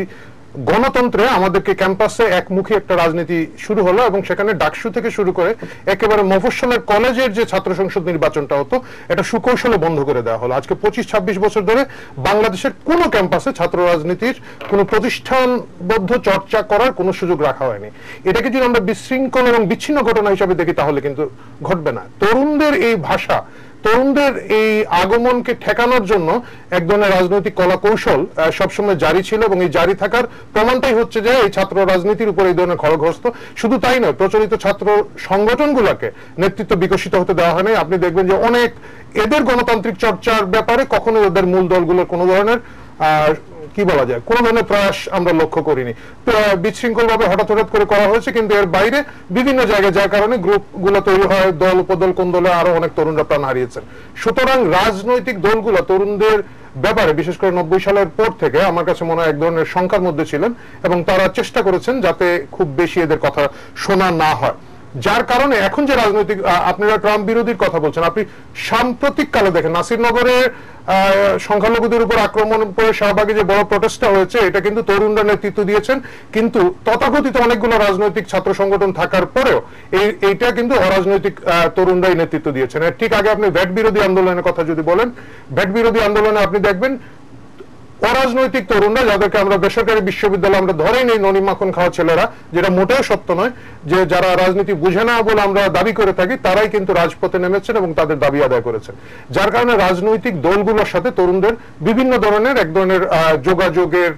গণতন্ত্রে আমাদেরকে ক্যাম্পাসে একমুখী একটা রাজনীতি শুরু হলো, এবং সেখানে ডাকসু থেকে শুরু করে একেবারে মফস্বলের কলেজের যে ছাত্র সংসদ নির্বাচনটা হতো এটা সুকৌশলে বন্ধ করে দেওয়া হলো। আজকে 25-26 বছর ধরে বাংলাদেশের কোনো ক্যাম্পাসে ছাত্র রাজনীতির কোনো প্রতিষ্ঠানবদ্ধ চর্চা করার কোনো সুযোগ রাখা হয়নি। এটাকে যদি আমরা বিশৃঙ্খল এবং বিচ্ছিন্ন ঘটনা হিসাবে দেখি তাহলে কিন্তু ঘটবে না। তরুণদের এই ভাষা, তরুণদের এই আগমনকে ঠেকানোর জন্য এক ধরনের রাজনৈতিক কলা কৌশল সবসময় জারি ছিল, এবং এই জারি থাকার প্রমাণটাই হচ্ছে যে এই ছাত্র রাজনীতির উপর এই ধরনের খড়গহস্ত। শুধু তাই নয়, প্রচলিত ছাত্র সংগঠনগুলোকে নেতৃত্ব বিকশিত হতে দেওয়া হয় নাই। আপনি দেখবেন যে অনেক এদের গণতান্ত্রিক চর্চার ব্যাপারে কখনো ওদের মূল দলগুলোর কোনো ধরনের কি বলা যায় কোন ধরনের প্রয়াস আমরা লক্ষ্য করিনি। বিশৃঙ্খল ভাবে হঠাৎ করে করা হয়েছে, কিন্তু এর বাইরে বিভিন্ন জায়গায় যার কারণে গ্রুপগুলো তৈরি হয়, দল উপদল কোন দলে আরো অনেক তরুণরা প্রাণ হারিয়েছেন। সুতরাং রাজনৈতিক দলগুলো তরুণদের ব্যাপারে বিশেষ করে 90 সালের পর থেকে আমার কাছে মনে হয় এক ধরনের শঙ্কার মধ্যে ছিলেন, এবং তারা চেষ্টা করেছেন যাতে খুব বেশি এদের কথা শোনা না হয়। যার কারণে এখন যে রাজনৈতিক, আপনারা ট্রাম্প বিরোধীর কথা বলছেন, আপনি সাম্প্রতিক কালে দেখেন নাসিরনগরে সংখ্যালঘুদের উপর আক্রমণ করে শাহবাগে যে বড় প্রটেস্টটা হয়েছে এটা কিন্তু তরুণরা নেতৃত্ব দিয়েছেন, কিন্তু তথাকথিত অনেকগুলো রাজনৈতিক ছাত্র সংগঠন থাকার পরেও এইটা কিন্তু অরাজনৈতিক তরুণরাই নেতৃত্ব দিয়েছেন। ঠিক আগে আপনি ভ্যাট বিরোধী আন্দোলনের কথা যদি বলেন, ভ্যাট বিরোধী আন্দোলনে আপনি দেখবেন অরাজনৈতিক তরুণরা, যাদেরকে আমরা বেসরকারি বিশ্ববিদ্যালয় আমরা ধরেই নেই ননি মাখন খাওয়া ছেলেরা, যেটা মোটেও সত্য নয়, যে যারা রাজনীতি বুঝে না বলে আমরা দাবি করে থাকি, তারাই কিন্তু রাজপথে নেমেছেন এবং তাদের দাবি আদায় করেছেন। যার কারণে রাজনৈতিক দলগুলোর সাথে তরুণদের বিভিন্ন ধরনের এক ধরনের যোগাযোগের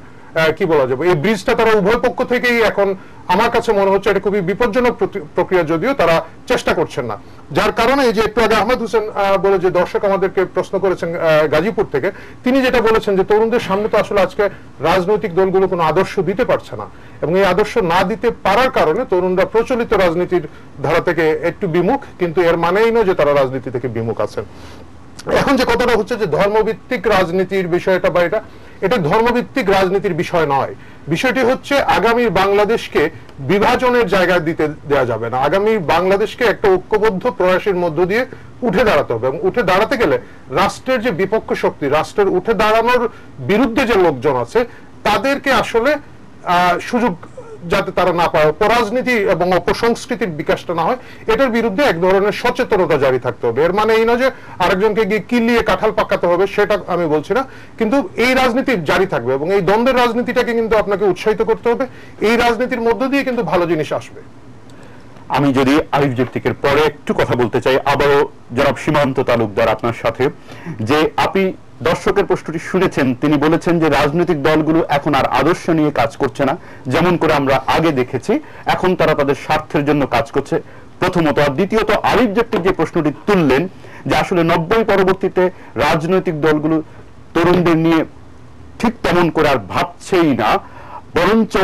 কি বলা যাবে এই ব্রিজটা তারা উভয় পক্ষ থেকেই এখন আমার কাছে মনে হচ্ছে এটা খুবই বিপজ্জনক প্রক্রিয়া, যদিও তারা চেষ্টা করছেন না। যার কারণে এই যে একটু আগে আহমেদ হোসেন বলে যে দর্শক আমাদেরকে প্রশ্ন করেছেন গাজীপুর থেকে, তিনি যেটা বলেছেন যে তরুণদের সামনে তো আসলে আজকে রাজনৈতিক দলগুলো কোনো আদর্শ দিতে পারছে না, এবং এই আদর্শ না দিতে পারার কারণে তরুণরা প্রচলিত রাজনীতির ধারা থেকে একটু বিমুখ, কিন্তু এর মানেই নয় যে তারা রাজনীতি থেকে বিমুখ আছেন। এখন যে কথাটা হচ্ছে যে ধর্মভিত্তিক রাজনীতির বিষয়টা বা এটা ধর্মভিত্তিক রাজনীতির বিষয় নয়। বিষয়টি হচ্ছে আগামী বাংলাদেশকে বিভাজনের জায়গায় দিতে দেওয়া যাবে না। আগামী বাংলাদেশকে একটা ঐক্যবদ্ধ প্রয়াসের মধ্য দিয়ে উঠে দাঁড়াতে হবে, এবং উঠে দাঁড়াতে গেলে রাষ্ট্রের যে বিপক্ষ শক্তি, রাষ্ট্রের উঠে দাঁড়ানোর বিরুদ্ধে যে লোকজন আছে তাদেরকে আসলে সুযোগ যাতে তারা না পায়, অপরাজনীতি এবং অপসংস্কৃতির বিকাশটা না হয়, এটার বিরুদ্ধে এক ধরনের সচেতনতা জারি থাকতে হবে। এর মানে এই না যে আরেকজনকে গিয়ে কিলিয়ে কাঁঠাল পাকাতে হবে, সেটা আমি বলছি না, কিন্তু এই রাজনীতি জারি থাকবে এবং এই দ্বন্দ্বের রাজনীতিটাকে কিন্তু আপনাকে উৎসাহিত করতে হবে। এই রাজনীতির মধ্য দিয়ে কিন্তু ভালো জিনিস আসবে। আমি যদি আরিফ জেফতিকের পরে একটু কথা বলতে চাই, আবারও জনাব সীমান্ত তালুকদার আপনার সাথে, যে আপনি দর্শকের প্রশ্নটি শুনেছেন, তিনি বলেছেন যে রাজনৈতিক দলগুলো এখন আর আদর্শ নিয়ে কাজ করছে না, যেমন করে আমরা আগে দেখেছি, এখন তারা তাদের স্বার্থের জন্য কাজ করছে, প্রথমত। আর দ্বিতীয়ত, আরিফ জেফতিক যে প্রশ্নটি তুললেন যে আসলে 90 পরবর্তীতে রাজনৈতিক দলগুলো তরুণদের নিয়ে ঠিক তেমন করে আর ভাবছেই না, বরঞ্চ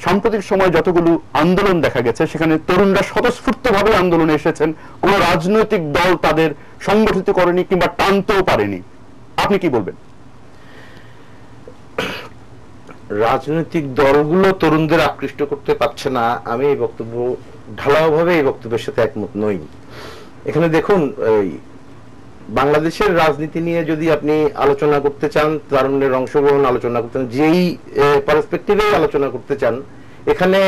সাম্প্রতিক সময় যতগুলো আন্দোলন দেখা গেছে সেখানে তরুণরা স্বতঃস্ফূর্তভাবে আন্দোলনে এসেছেন, কোন রাজনৈতিক দল তাদের সংগঠিত করেনি কিংবা টানতেও পারেনি। আপনি কি বলবেন? রাজনৈতিক দলগুলো তরুণদের আকৃষ্ট করতে পারছে না, আমি এই বক্তব্য ঢালাওভাবে এই বক্তব্যের সাথে একমত নই। এখানে দেখুন, বাংলাদেশের রাজনীতি নিয়ে যদি আপনি আলোচনা করতে চান, তরুণের অংশগ্রহণ আলোচনা করতে চান, যেই পার্সপেক্টিভে আলোচনা করতে চান, এখানে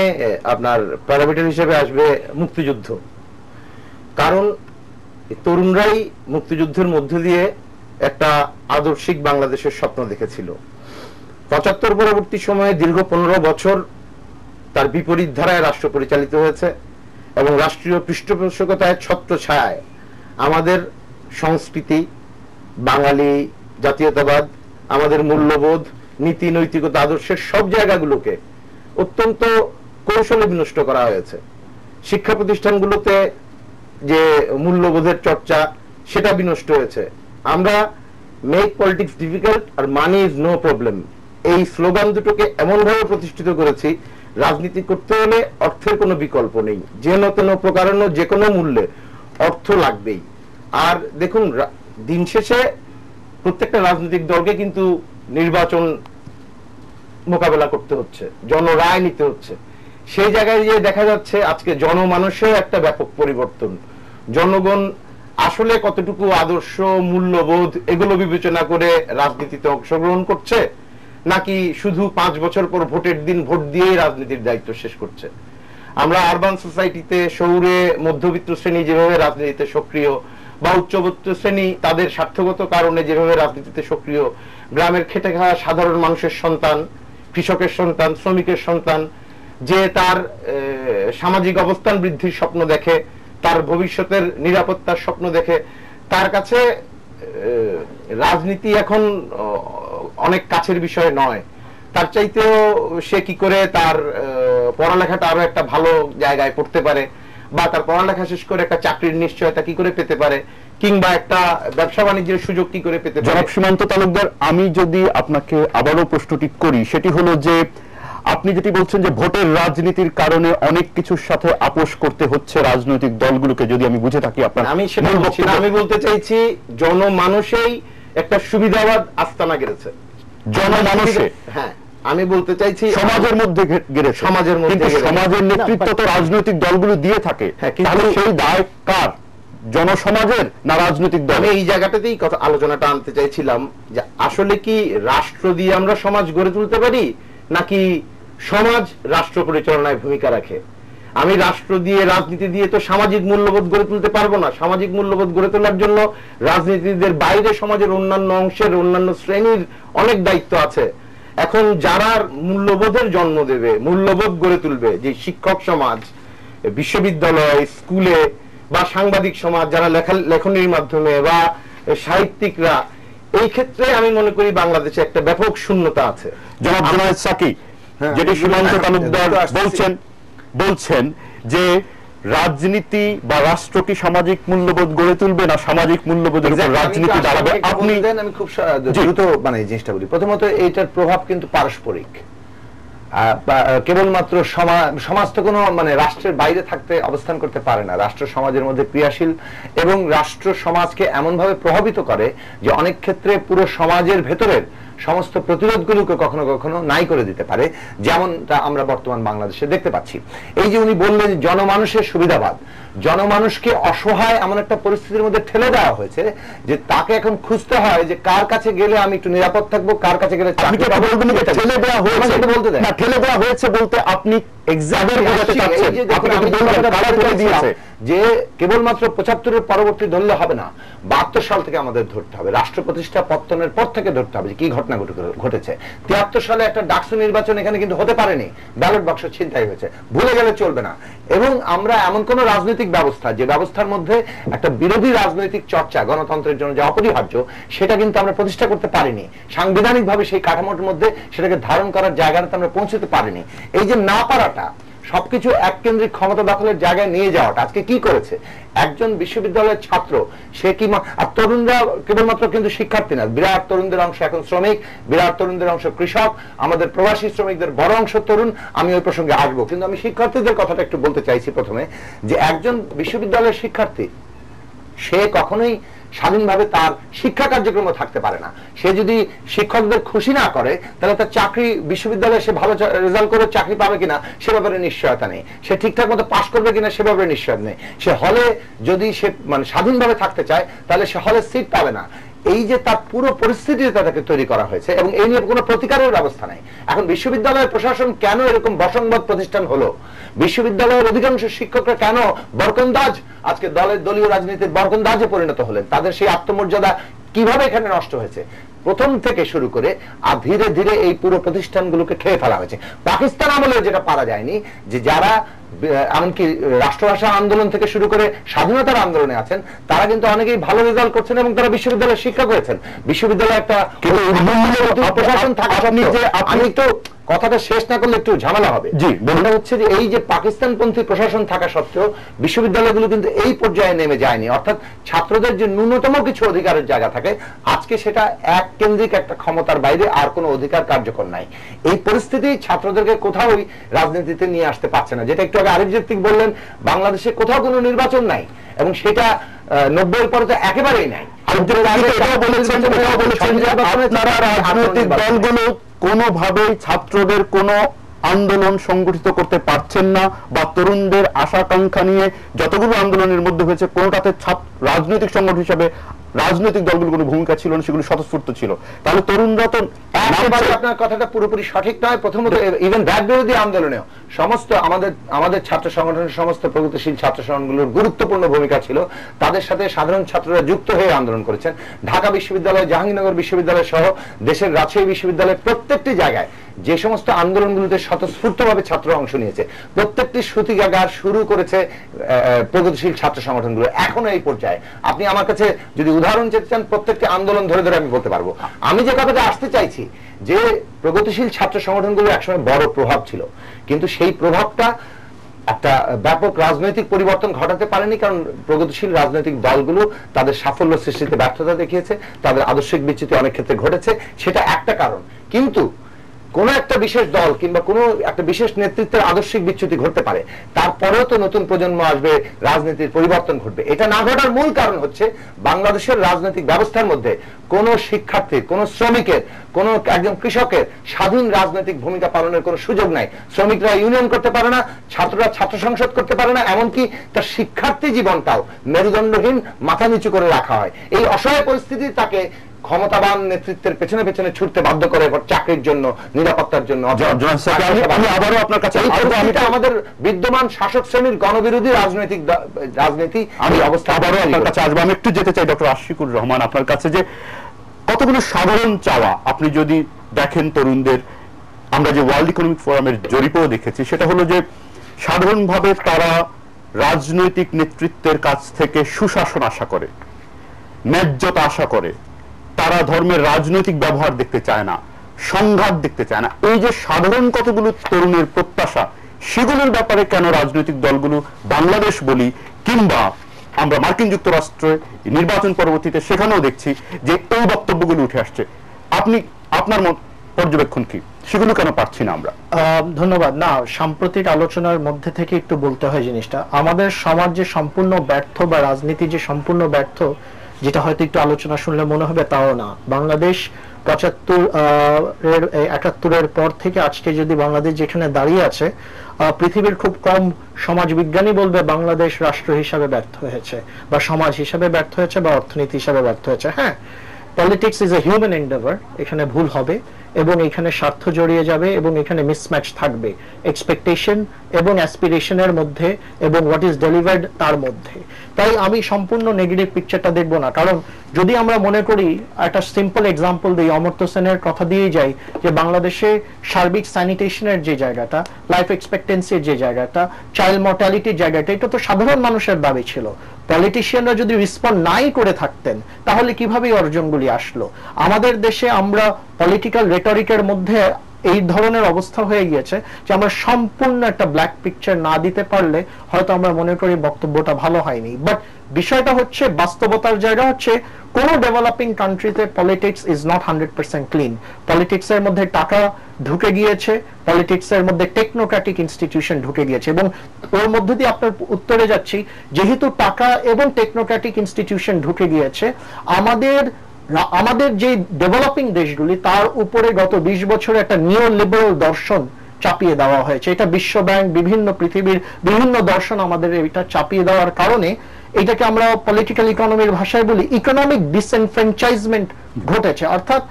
আপনার প্যারামিটার হিসেবে আসবে মুক্তিযুদ্ধ। কারণ তরুণরাই মুক্তিযুদ্ধের মধ্যে দিয়ে একটা আদর্শিক বাংলাদেশের স্বপ্ন দেখেছিল। ৭৫ পরবর্তী সময়ে দীর্ঘ 15 বছর তার বিপরীত ধারায় রাষ্ট্র পরিচালিত হয়েছে এবং রাষ্ট্রীয় পৃষ্ঠপোষকতায় ছত্রছায়ায় আমাদের সংস্কৃতি, বাঙালি জাতীয়তাবাদ, আমাদের মূল্যবোধ, নীতি, নৈতিকতা, আদর্শের সব জায়গাগুলোকে অত্যন্ত কৌশলে বিনষ্ট করা হয়েছে। শিক্ষা প্রতিষ্ঠানগুলোতে যে মূল্যবোধের চর্চা, সেটা বিনষ্ট হয়েছে। আমরা মেক পলিটিক্স ডিফিকাল্ট আর মানি ইজ নো প্রবলেম, এই স্লোগান দুটোকে এমনভাবে প্রতিষ্ঠিত করেছি, রাজনীতি করতে হলে অর্থের কোনো বিকল্প নেই, যেন তেন প্রকারণ যে কোনো মূল্যে অর্থ লাগবেই। আর দেখুন, দিন শেষে প্রত্যেকটা রাজনৈতিক দলকে কিন্তু নির্বাচন মোকাবেলা করতে হচ্ছে, জনরায় নিতে হচ্ছে। সেই জায়গায় যে দেখা যাচ্ছে আজকে জনমানসেও একটা ব্যাপক পরিবর্তন। জনগণ আসলে কতটুকু আদর্শ, মূল্যবোধ এগুলো বিবেচনা করে রাজনীতিতে অংশগ্রহণ করছে, নাকি শুধু 5 বছর পর ভোটের দিন ভোট দিয়েই রাজনীতির দায়িত্ব শেষ করছে। আমরা আরবান সোসাইটিতে, শহুরে মধ্যবিত্ত শ্রেণী যেভাবে রাজনীতিতে সক্রিয়, বা উচ্চবিত্ত শ্রেণী তাদের স্বার্থগত কারণে যেভাবে রাজনীতিতে সক্রিয়, গ্রামের খেটে খাওয়া সাধারণ মানুষের সন্তান, কৃষকের সন্তান, শ্রমিকের সন্তান, যে তার সামাজিক অবস্থান বৃদ্ধির স্বপ্ন দেখে, তার ভবিষ্যতের নিরাপত্তার স্বপ্ন দেখে, তার কাছে রাজনীতি এখন অনেক কাছের বিষয় নয়। তার চাইতেও সে কি করে তার পড়ালেখাটা আরো একটা ভালো জায়গায় পড়তে পারে, বা তার পড়ালেখা শেষ করে একটা চাকরির নিশ্চয়তা কি করে পেতে পারে, কিংবা একটা ব্যবসা বাণিজ্যের সুযোগ কি করে পেতে পারে। জনাব সীমান্ত তালুকদার, আমি যদি আপনাকে আবারও প্রশ্নটি করি, সেটি হলো যে আপনি যেটি বলছেন যে ভোটের রাজনীতির কারণে অনেক কিছুর সাথে আপোষ করতে হচ্ছে রাজনৈতিক দলগুলোকে, যদি আমি বুঝে থাকি আপনার, আমি সেটা বলছি না, আমি বলতে চাইছি জনমানুষেই একটা সুবিধাবাদ আস্তানা গেড়েছে। জনমানুষে, হ্যাঁ, আমি বলতে চাইছি সমাজের মধ্যে গেড়েছে, সমাজের মধ্যে, কিন্তু সমাজের নেতৃত্ব তো রাজনৈতিক দলগুলো দিয়ে থাকে, তাহলে সেই দায় কার, জনসমাজের না রাজনৈতিক দল? আমি এই জায়গাটাতেই কথা আলোচনাটা আনতে চাইছিলাম যে আসলে কি রাষ্ট্র দিয়ে আমরা সমাজ গড়ে তুলতে পারি, নাকি সমাজ রাষ্ট্র পরিচালনায় ভূমিকা রাখে? আমি রাষ্ট্র দিয়ে, রাজনীতি দিয়ে তো সামাজিক মূল্যবোধ গড়ে তুলতে পারবো না। সামাজিক মূল্যবোধ গড়ে তোলার জন্য রাজনীতিদের বাইরে সমাজের অন্যান্য অংশের, অন্যান্য শ্রেণীর অনেক দায়িত্ব আছে। এখন যারা মূল্যবোধের জন্ম দেবে, মূল্যবোধ গড়ে তুলবে, যে শিক্ষক সমাজ, বিশ্ববিদ্যালয়, স্কুলে, বা সাংবাদিক সমাজ, যারা লেখনীর মাধ্যমে, বা সাহিত্যিকরা, এই ক্ষেত্রে আমি মনে করি বাংলাদেশে একটা ব্যাপক শূন্যতা আছে। জনাব জুনায়েদ সাকি, যেটি সীমান্ত তালুকদার বলছেন যে রাজনীতি বা রাষ্ট্র কি সামাজিক মূল্যবোধ গড়ে তুলবে, না সামাজিক মূল্যবোধের উপর রাজনীতি দাঁড়াবে? আপনি আমি খুব দ্রুত এই জিনিসটা বলি। প্রথমত এইটার প্রভাব কিন্তু পারস্পরিক, কেবলমাত্র সমাজ তো কোনো রাষ্ট্রের বাইরে থাকতে অবস্থান করতে পারে না, রাষ্ট্র সমাজের মধ্যে ক্রিয়াশীল, এবং রাষ্ট্র সমাজকে এমন ভাবে প্রভাবিত করে যে অনেক ক্ষেত্রে পুরো সমাজের ভেতরের সমস্ত প্রতিরোধগুলোকে কখনো কখনো নাই করে দিতে পারে, যেমনটা আমরা বর্তমান বাংলাদেশে দেখতে পাচ্ছি। এই যে উনি বললেন জনমানুষের সুবিধাবাদ, জনমানুষকে অসহায় এমন একটা পরিস্থিতির মধ্যে ঠেলে দেওয়া হয়েছে যে তাকে এখন খুঁজতে হয় যে কার কাছে গেলে আমি একটু নিরাপদ থাকবো, কার কাছে গেলে ঠেলে দেওয়া হয়েছে বলতে আপনি যে কেবলমাত্র 75-এর পরবর্তী ধরলে হবে না, 72 সাল থেকে আমাদের ধরতে হবে, রাষ্ট্র প্রতিষ্ঠা পত্তনের পর থেকে ধরতে হবে কি ঘটনা ঘটেছে। 73 সালে একটা ডাকসু নির্বাচন এখানে কিন্তু হতে পারেনি, ব্যালট বাক্স ছিনতাই হয়েছে, ভুলে গেলে চলবে না। এবং আমরা এমন কোন রাজনৈতিক ব্যবস্থা যে ব্যবস্থার মধ্যে একটা বিরোধী রাজনৈতিক চর্চা গণতন্ত্রের জন্য যে অপরিহার্য, সেটা কিন্তু আমরা প্রতিষ্ঠা করতে পারিনি। সাংবিধানিক ভাবে সেই কাঠামোর মধ্যে সেটাকে ধারণ করার জায়গাটাতে আমরা পৌঁছতে পারিনি। এই যে না পারাটা, সবকিছু এক কেন্দ্রিক ক্ষমতা দখলের জায়গায় নিয়ে যাওয়াটা আজকে কি করেছে, একজন বিশ্ববিদ্যালয়ের ছাত্র সে কি, আর তরুণরা কেবলমাত্র কিন্তু শিক্ষার্থী না, বিরাট তরুণদের অংশ এখন শ্রমিক, বিরাট তরুণদের অংশ কৃষক, আমাদের প্রবাসী শ্রমিকদের বড় অংশ তরুণ। আমি ওই প্রসঙ্গে আসবো, কিন্তু আমি শিক্ষার্থীদের কথাটা একটু বলতে চাইছি প্রথমে, যে একজন বিশ্ববিদ্যালয়ের শিক্ষার্থী সে কখনোই স্বাধীনভাবে তার শিক্ষা কার্যক্রম থাকতে পারে না। সে যদি শিক্ষকদের খুশি না করে, তাহলে তার চাকরি, বিশ্ববিদ্যালয়ে সে ভালো রেজাল্ট করে চাকরি পাবে কিনা সে ব্যাপারে নিশ্চয়তা নেই, সে ঠিকঠাক মতো পাস করবে কিনা সে ব্যাপারে নিশ্চয়তা নেই। সে হলে যদি সে মানে স্বাধীনভাবে থাকতে চায়, তাহলে সে হলে সিট পাবে না। এই যে তার পুরো পরিস্থিতিতে তাদেরকে তৈরি করা হয়েছে, এবং এই নিয়ে কোনো প্রতিকারের ব্যবস্থা নাই। এখন বিশ্ববিদ্যালয়ের প্রশাসন কেন এরকম বসংবাদ প্রতিষ্ঠান হলো, বিশ্ববিদ্যালয়ের অধিকাংশ শিক্ষকরা কেন বরকন্দাজ, আজকে দলীয় রাজনীতির বরকন্দাজে পরিণত হলেন, তাদের সেই আত্মমর্যাদা কিভাবে এখানে নষ্ট হয়েছে প্রথম থেকে শুরু করে, আর ধীরে ধীরে এই পুরো প্রতিষ্ঠানগুলোকে খেয়ে ফেলা হয়েছে। পাকিস্তান আমলে যেটা পারা যায়নি, যে যারা এমনকি রাষ্ট্রভাষা আন্দোলন থেকে শুরু করে স্বাধীনতার আন্দোলনে আছেন, তারা কিন্তু অনেকেই ভালো রেজাল্ট করছেন এবং তারা বিশ্ববিদ্যালয়ের শিক্ষক হয়েছেন। বিশ্ববিদ্যালয়ে একটা প্রশাসন থাকা, আমি একটু কথাটা শেষ না করলে একটু ঝামেলা হবে। জি, বলটা হচ্ছে যে এই যে পাকিস্তানপন্থী প্রশাসন থাকা সত্ত্বেও বিশ্ববিদ্যালয়গুলো কিন্তু এই পর্যায়ে নেমে যায়নি, অর্থাৎ ছাত্রদের যে ন্যূনতম কিছু অধিকারের জায়গা থাকে, আজকে সেটা এক কেন্দ্রিক একটা ক্ষমতার বাইরে আর কোনো অধিকার কার্যকর নাই। এই পরিস্থিতি ছাত্রদেরকে কোথাও রাজনীতিতে নিয়ে আসতে পারছে না। যেটা একটু আগে আরিফ জেত্তিক বললেন, বাংলাদেশে কোথাও কোনো নির্বাচন নাই, এবং সেটা 90-এর পরে তো একেবারেই নাই। রাজনৈতিক দলগুলো কোনোভাবেই ছাত্রদের কোনো আন্দোলন সংগঠিত করতে পারছেন না, বা তরুণদের আশাকাঙ্ক্ষা নিয়ে যতগুলো আন্দোলনের মধ্যে হয়েছে, কোনোটাতে রাজনৈতিক সংগঠন হিসাবে রাজনৈতিক দলগুলোর কোনো ভূমিকা ছিল না, সেগুলো স্বতঃস্ফূর্ত ছিল। তাহলে তরুণরা তো, আপনার কথাটা পুরোপুরি সঠিক নয়। প্রথমত ইভেন ব্যাট বিরোধী আন্দোলনেও সমস্ত আমাদের ছাত্র সংগঠনের সমস্ত প্রগতিশীল ছাত্র সংগঠনগুলোর গুরুত্বপূর্ণ ভূমিকা ছিল, তাদের সাথে সাধারণ ছাত্ররা যুক্ত হয়ে আন্দোলন করেছেন। ঢাকা বিশ্ববিদ্যালয়, জাহাঙ্গীরনগর বিশ্ববিদ্যালয় সহ দেশের রাজশাহী বিশ্ববিদ্যালয়ের প্রত্যেকটি জায়গায় যে সমস্ত আন্দোলনগুলোতে স্বতঃস্ফূর্তভাবে ছাত্র অংশ নিয়েছে, প্রত্যেকটি সূতিকাগার শুরু করেছে প্রগতিশীল ছাত্র সংগঠনগুলো। এখনো এই পর্যায়ে আপনি আমার কাছে যদি উদাহরণ যেতে চান, প্রত্যেকটি আন্দোলন ধরে ধরে আমি বলতে পারবো। আমি যে কথাটা আসতে চাইছি, যে প্রগতিশীল ছাত্র সংগঠনগুলো একসময় বড় প্রভাব ছিল, কিন্তু সেই প্রভাবটা একটা ব্যাপক রাজনৈতিক পরিবর্তন ঘটাতে পারেনি, কারণ প্রগতিশীল রাজনৈতিক দলগুলো তাদের সাফল্য সৃষ্টিতে ব্যর্থতা দেখিয়েছে, তাদের আদর্শিক বিচ্যুতি অনেক ক্ষেত্রে ঘটেছে, সেটা একটা কারণ। কিন্তু কোন একটা বিশেষ দল কিংবা কোন একটা বিশেষ নেতৃত্বের আদর্শিক বিচ্যুতি ঘটতে পারে, তারপরেও তো নতুন প্রজন্ম আসবে, রাজনীতির পরিবর্তন ঘটবে। এটা না ঘটার মূল কারণ হচ্ছে বাংলাদেশের রাজনৈতিক ব্যবস্থার মধ্যে কোন শিক্ষার্থীর, কোন শ্রমিকের, কোন একজন কৃষকের স্বাধীন রাজনৈতিক ভূমিকা পালনের কোন সুযোগ নাই। শ্রমিকরা ইউনিয়ন করতে পারে না, ছাত্ররা ছাত্র সংসদ করতে পারে না, এমনকি তার শিক্ষার্থী জীবনটাও মেরুদণ্ডহীন, মাথা নিচু করে রাখা হয়। এই অসহায় পরিস্থিতি তাকে ক্ষমতাবান নেতৃত্বের পেছনে পেছনে ছুটতে বাধ্য করে, চাকরির জন্য, নিরাপত্তার জন্য। আমাদের বিদ্যমান শাসক শ্রেণীর গণবিরোধী রাজনীতি আমি অবস্থা আবারও আপনার কাছে আসবো। আমি একটু যেতে চাই ডক্টর আশিকুর রহমান আপনার কাছে, যে কতগুলো সাধারণ চাওয়া আপনি যদি দেখেন তরুণদের, আমরা যে ওয়ার্ল্ড ইকোনমিক ফোরামের জরিপেও দেখেছি, সেটা হলো যে সাধারণভাবে তারা রাজনৈতিক নেতৃত্বের কাছ থেকে সুশাসন আশা করে, ন্যায্যতা আশা করে, তারা ধর্মের রাজনৈতিক ব্যবহার দেখতে চায় না, সংঘাত দেখতে চায় না। এই যে সাধারণ কতগুলো তরুণের প্রত্যাশা, সেগুলোর ব্যাপারে কেন রাজনৈতিক দলগুলো, বাংলাদেশ বলি কিংবা আমরা মার্কিন যুক্তরাষ্ট্রে নির্বাচন পরবর্তীতে সেখানেও দেখছি যে এই বক্তব্যগুলো উঠে আসছে, আপনার পর্যবেক্ষণ কি, সেগুলো কেন পাচ্ছি না আমরা? ধন্যবাদ। না, সাম্প্রতিক আলোচনার মধ্যে থেকে একটু বলতে হয় জিনিসটা, আমাদের সমাজ যে সম্পূর্ণ ব্যর্থ বা রাজনীতি যে সম্পূর্ণ ব্যর্থ, যেটা হয়তো একটু আলোচনা শুনলে মনে হবে, তাও না। বাংলাদেশ ৭৫-৭১-এর পর থেকে আজকে যদি বাংলাদেশ যেখানে দাঁড়িয়ে আছে, পৃথিবীর খুব কম সমাজবিজ্ঞানী বলবে বাংলাদেশ রাষ্ট্র হিসাবে ব্যর্থ হয়েছে, বা সমাজ হিসাবে ব্যর্থ হয়েছে, বা অর্থনীতি হিসাবে ব্যর্থ হয়েছে। হ্যাঁ, politics is a human Endeavour, এখানে ভুল হবে, এবং এখানে স্বার্থ জড়িয়ে যাবে এবং এখানে মিসম্যাচ থাকবে এক্সপেকটেশন এবং অ্যাসপিরেশনের মধ্যে এবং হোয়াট ইজ ডেলিভার্ড তার মধ্যে। তাই আমি সম্পূর্ণ নেগেটিভ পিকচারটা দেখব না, কারণ যদি আমরা মনে করি, একটা সিম্পল এক্সাম্পল দিই, অমর্ত্য সেনের কথা দিয়ে যাই, যে বাংলাদেশে সার্বিক স্যানিটেশনের যে জায়গাটা, লাইফ এক্সপেক্টেন্সির যে জায়গাটা, চাইল্ড মর্টালিটির জায়গাটা, এটা তো সাধারণ মানুষের দাবি ছিল। পলিটিশিয়ানরা যদি রেসপন্ড নাই করে থাকতেন তাহলে কিভাবে এই অর্জনগুলি আসলো? আমাদের দেশে আমরা পলিটিক্যাল রেটরিকের মধ্যে এই ধরনের অবস্থা হয়ে গিয়েছে যে আমরা সম্পূর্ণ একটা ব্ল্যাক পিকচার না দিতে পারলে হয়তো আমরা মনে করি বক্তব্যটা ভালো হয়নি। বাট বিষয়টা হচ্ছে, বাস্তবতার জায়গা হচ্ছে, কোন ডেভেলপিং কান্ট্রিতে politics is not 100% clean. Politics এর মধ্যে টাকা ঢুকে গিয়েছে, পলিটিক্স এর মধ্যে টেকনোক্রেটিক ইনস্টিটিউশন ঢুকে গিয়েছে, এবং ওর মধ্যে দিয়ে আপনার উত্তরে যাচ্ছি, যেহেতু টাকা এবং টেকনোক্রেটিক ইনস্টিটিউশন ঢুকে গিয়েছে, আমাদের যে ডেভেলপিং দেশগুলি তার উপরে গত 20 বছরে একটা নিও লিবারাল দর্শন চাপিয়ে দেওয়া হয়েছে। এটা বিশ্ব ব্যাংক, বিভিন্ন পৃথিবীর বিভিন্ন দর্শন আমাদের এটা চাপিয়ে দেওয়ার কারণে এটাকে আমরা পলিটিক্যাল ইকোনমির ভাষায় বলি ইকোনমিক ডিসএনফ্র্যাঞ্চাইজমেন্ট ঘটেছে। অর্থাৎ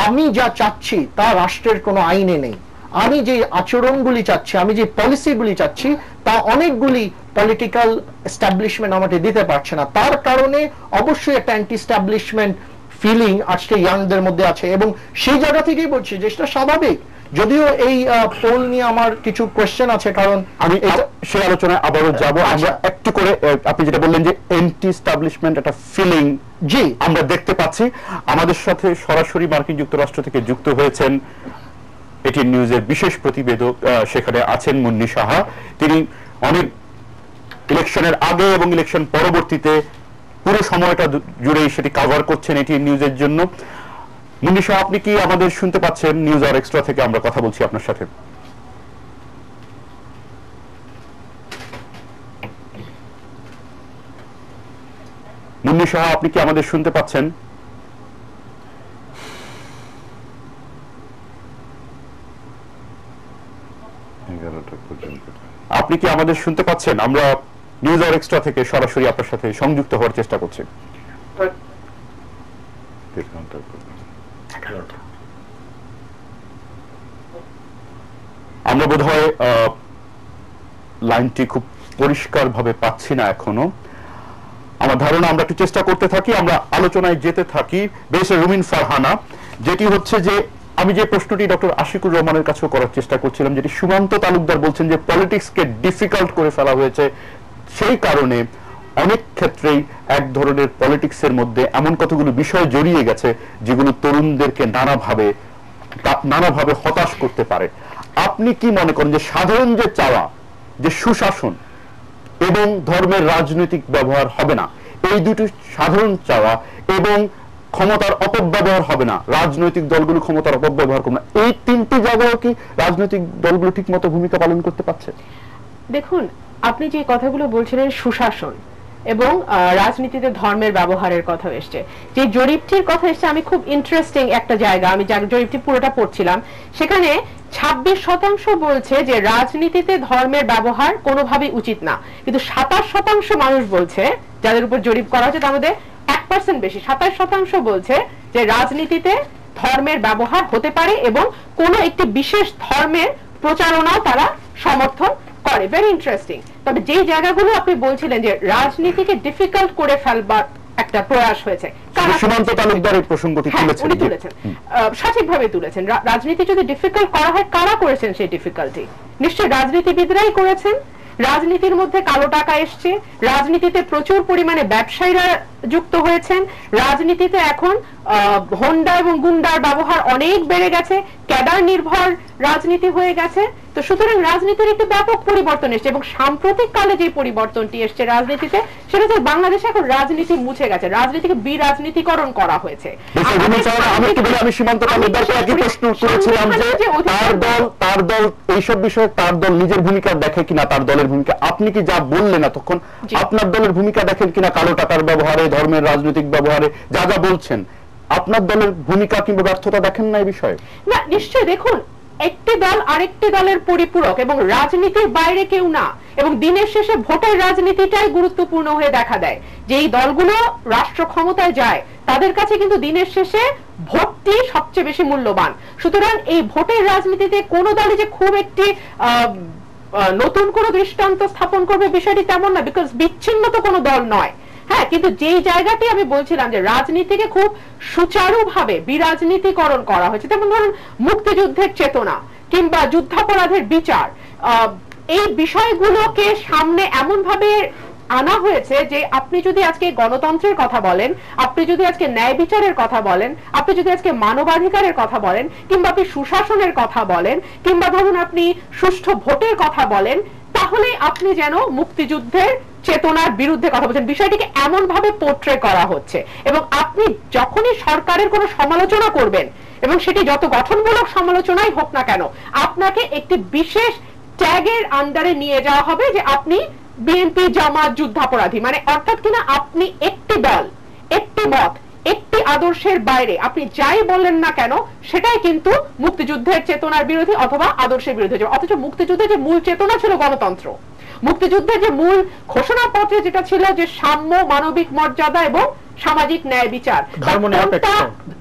আমি যা চাচ্ছি তা রাষ্ট্রের কোনো আইনে নেই, আমি যে আচরণগুলি চাচ্ছি, আমি যে পলিসিগুলি চাচ্ছি তা অনেকগুলি পলিটিক্যাল এস্টাবলিশমেন্ট আমাকে দিতে পারছে না। তার কারণে অবশ্যই একটা অ্যান্টি এস্টাবলিশমেন্ট ফিলিং আজকে ইয়াংদের মধ্যে আছে, এবং সেই জায়গা থেকেই বলছি যে সেটা স্বাভাবিক। যদিও এই পোল নিয়ে আমার কিছু কোয়েশ্চেন আছে, কারণ আমি সেই আলোচনায় আবারও যাব। আমরা একটু করে, আপনি যেটা বললেন যে অ্যান্টি এস্টাবলিশমেন্ট একটা ফিলিং, জি আমরা দেখতে পাচ্ছি। আমাদের সাথে সরাসরি মার্কিন যুক্তরাষ্ট্র থেকে যুক্ত হয়েছেন এটিএন নিউজের বিশেষ প্রতিবেদক, সেখানে আছেন মুন্নি সাহা। তিনি অনেক ইলেকশনের আগে এবং ইলেকশন পরবর্তীতে পুরো সময়টা জুড়েই সেটি কভার করছেন এটিএন নিউজের জন্য। মুন্নি সাহা, আপনি কি আমাদের শুনতে পাচ্ছেন? নিউজ আর এক্সট্রা থেকে আমরা কথা বলছি আপনার সাথে। মুন্নি সাহা, আপনি কি আমাদের শুনতে পাচ্ছেন? আপনি কি আমাদের শুনতে পাচ্ছেন? আমরা নিউজ আর এক্সট্রা থেকে সরাসরি আপনার সাথে সংযুক্ত হওয়ার চেষ্টা করছি। আমরা বোধহয় লাইনটি খুব পরিষ্কার ভাবে পাচ্ছি না এখনো। আমার ধারণা আমরা একটু চেষ্টা করতে থাকি, আমরা আলোচনায় যেতে থাকি। বেশ রুমিন ফারহানা, যেটি হচ্ছে যে আমি যে প্রশ্নটি ডক্টর আশিকুর রহমানের কাছেও করার চেষ্টা করছিলাম, যেটি সুমন্ত তালুকদার বলছেন যে পলিটিক্সকে ডিফিকাল্ট করে ফেলা হয়েছে, সেই কারণে অনেক ক্ষেত্রেই এক ধরনের পলিটিক্সের মধ্যে এমন কতগুলো বিষয় জড়িয়ে গেছে যেগুলো তরুণদেরকে নানাভাবে হতাশ করতে পারে। আপনি কি মনে করেন যে সাধারণ যে চাওয়া, যে সুশাসন এবং ধর্মের রাজনৈতিক ব্যবহার হবে না, এই দুটি সাধারণ চাওয়া এবং ক্ষমতার অপব্যবহার হবে না, রাজনৈতিক দলগুলো ক্ষমতার অপব্যবহার করবে না, এই তিনটি জায়গায় কি রাজনৈতিক দলগুলো ঠিকমতো ভূমিকা পালন করতে পারছে? দেখুন, আপনি যে কথাগুলো বলছিলেন, সুশাসন এবং রাজনীতিতে ধর্মের ব্যবহারের কথা এসছে, যে জরিপটির কথা এসছে, আমি খুব ইন্টারেস্টিং একটা জায়গা, আমি জরিপটি পুরোটা পড়ছিলাম, সেখানে 26% বলছে যে রাজনীতিতে ধর্মের ব্যবহার কোনোভাবেই উচিত না, কিন্তু 27% মানুষ বলছে, যাদের উপর জরিপ করা হচ্ছে তার মধ্যে 1% বেশি, 27% বলছে যে রাজনীতিতে ধর্মের ব্যবহার হতে পারে এবং কোন একটি বিশেষ ধর্মের প্রচারণাও তারা সমর্থন করে। Very interesting. তবে যে জায়গাগুলো আপনি বলছিলেন যে রাজনীতিকে ডিফিকাল্ট করে ফেলবার একটা প্রয়াস হয়েছে, সুমন্ত তালুকদার এই প্রসঙ্গটি তুলেছেন, সঠিকভাবে তুলেছেন। রাজনীতি যদি ডিফিকাল্ট করা হয়, কারা করেছেন সেই ডিফিকাল্টি? নিশ্চয় রাজনীতিবিদরাই করেছেন। রাজনীতির মধ্যে কালো টাকা এসছে, রাজনীতিতে প্রচুর পরিমাণে ব্যবসায়ীরা যুক্ত হয়েছেন, রাজনীতিতে এখন হোন্ডা এবং গুন্ডার ব্যবহার অনেক বেড়ে গেছে, ক্যাডার নির্ভর রাজনীতি হয়ে গেছে। তো সুতরাং রাজনীতির একটি ব্যাপক পরিবর্তন এসছে, এবং সাম্প্রতিক কালে যে পরিবর্তনটি এসছে রাজনীতিতে, সেটা হচ্ছে বাংলাদেশে এখন রাজনীতি মুছে গেছে, রাজনীতিকে বিরাজনীতিকরণ করা হয়েছে। আমি সীমান্ত তালুকদারকে একই প্রশ্ন করেছিলাম যে তার দল এইসব বিষয়ে তার দল নিজের ভূমিকা দেখে কিনা, তার দলের ভূমিকা। আপনি কি যা বললেন তখন আপনার দলের ভূমিকা দেখেন কিনা কালো টাকার ব্যবহারে, ধর্মের রাজনৈতিক ব্যবহারে, যা যা বলছেন, আপনার দলের ভূমিকা কিংবা ব্যর্থতা দেখেন না এই বিষয়ে? না, নিশ্চয়ই। দেখুন, একটি দল আরেকটি দলের পরিপূরক এবং রাজনীতির বাইরে কেউ না। এবং দিনের শেষে ভোটের রাজনীতিটাই গুরুত্বপূর্ণ হয়ে দেখা দেয়। যে এই দলগুলো রাষ্ট্র ক্ষমতায় যায় তাদের কাছে কিন্তু দিনের শেষে ভোটটি সবচেয়ে বেশি মূল্যবান। সুতরাং এই ভোটের রাজনীতিতে কোন দলই যে খুব একটি নতুন কোন দৃষ্টান্ত স্থাপন করবে বিষয়টি তেমন না, বিকজ বিচ্ছিন্ন তো কোনো দল নয়। হ্যাঁ, কিন্তু যেই জায়গাটি আমি বলছিলাম যে রাজনীতিকে খুব সুচারুভাবে বিরাজনীতিকরণ করা হয়েছে, যেমন ধরুন মুক্তিযুদ্ধের চেতনা কিংবা যুদ্ধাপরাধের বিচার, এই বিষয়গুলোকে সামনে এমন ভাবে আনা হয়েছে যে আপনি যদি আজকে গণতন্ত্রের কথা বলেন, আপনি যদি আজকে ন্যায় বিচারের কথা বলেন, আপনি যদি আজকে মানবাধিকারের কথা বলেন, কিংবা আপনি সুশাসনের কথা বলেন, কিংবা ধরুন আপনি সুষ্ঠু ভোটের কথা বলেন, তাহলে আপনি যেন মুক্তিযুদ্ধের চেতনার বিরুদ্ধে কথা বলছেন। বিষয়টিকে এমন ভাবে পোর্ট্রে করা হচ্ছে এবং আপনি যখনই সরকারের কোনো সমালোচনা করবেন, এবং সেটি যত গঠনমূলক সমালোচনাই হোক না কেন, আপনাকে একটি বিশেষ ট্যাগের আন্ডারে নিয়ে যাওয়া হবে যে আপনি বিএনপি, জামাত, যুদ্ধাপরাধী। মানে অর্থাৎ কিনা আপনি একটি দল, একটি মত, একটি আদর্শের বাইরে আপনি যাই বললেন না কেন সেটাই কিন্তু মুক্তিযুদ্ধের চেতনার বিরোধী অথবা আদর্শের বিরোধী। অথচ মুক্তিযুদ্ধের যে মূল চেতনা ছিল গণতন্ত্র, মুক্তিযুদ্ধের যে মূল ঘোষণাপত্রে যেটা ছিল যে সাম্য, মানবিক মর্যাদা এবং সামাজিক ন্যায় বিচার,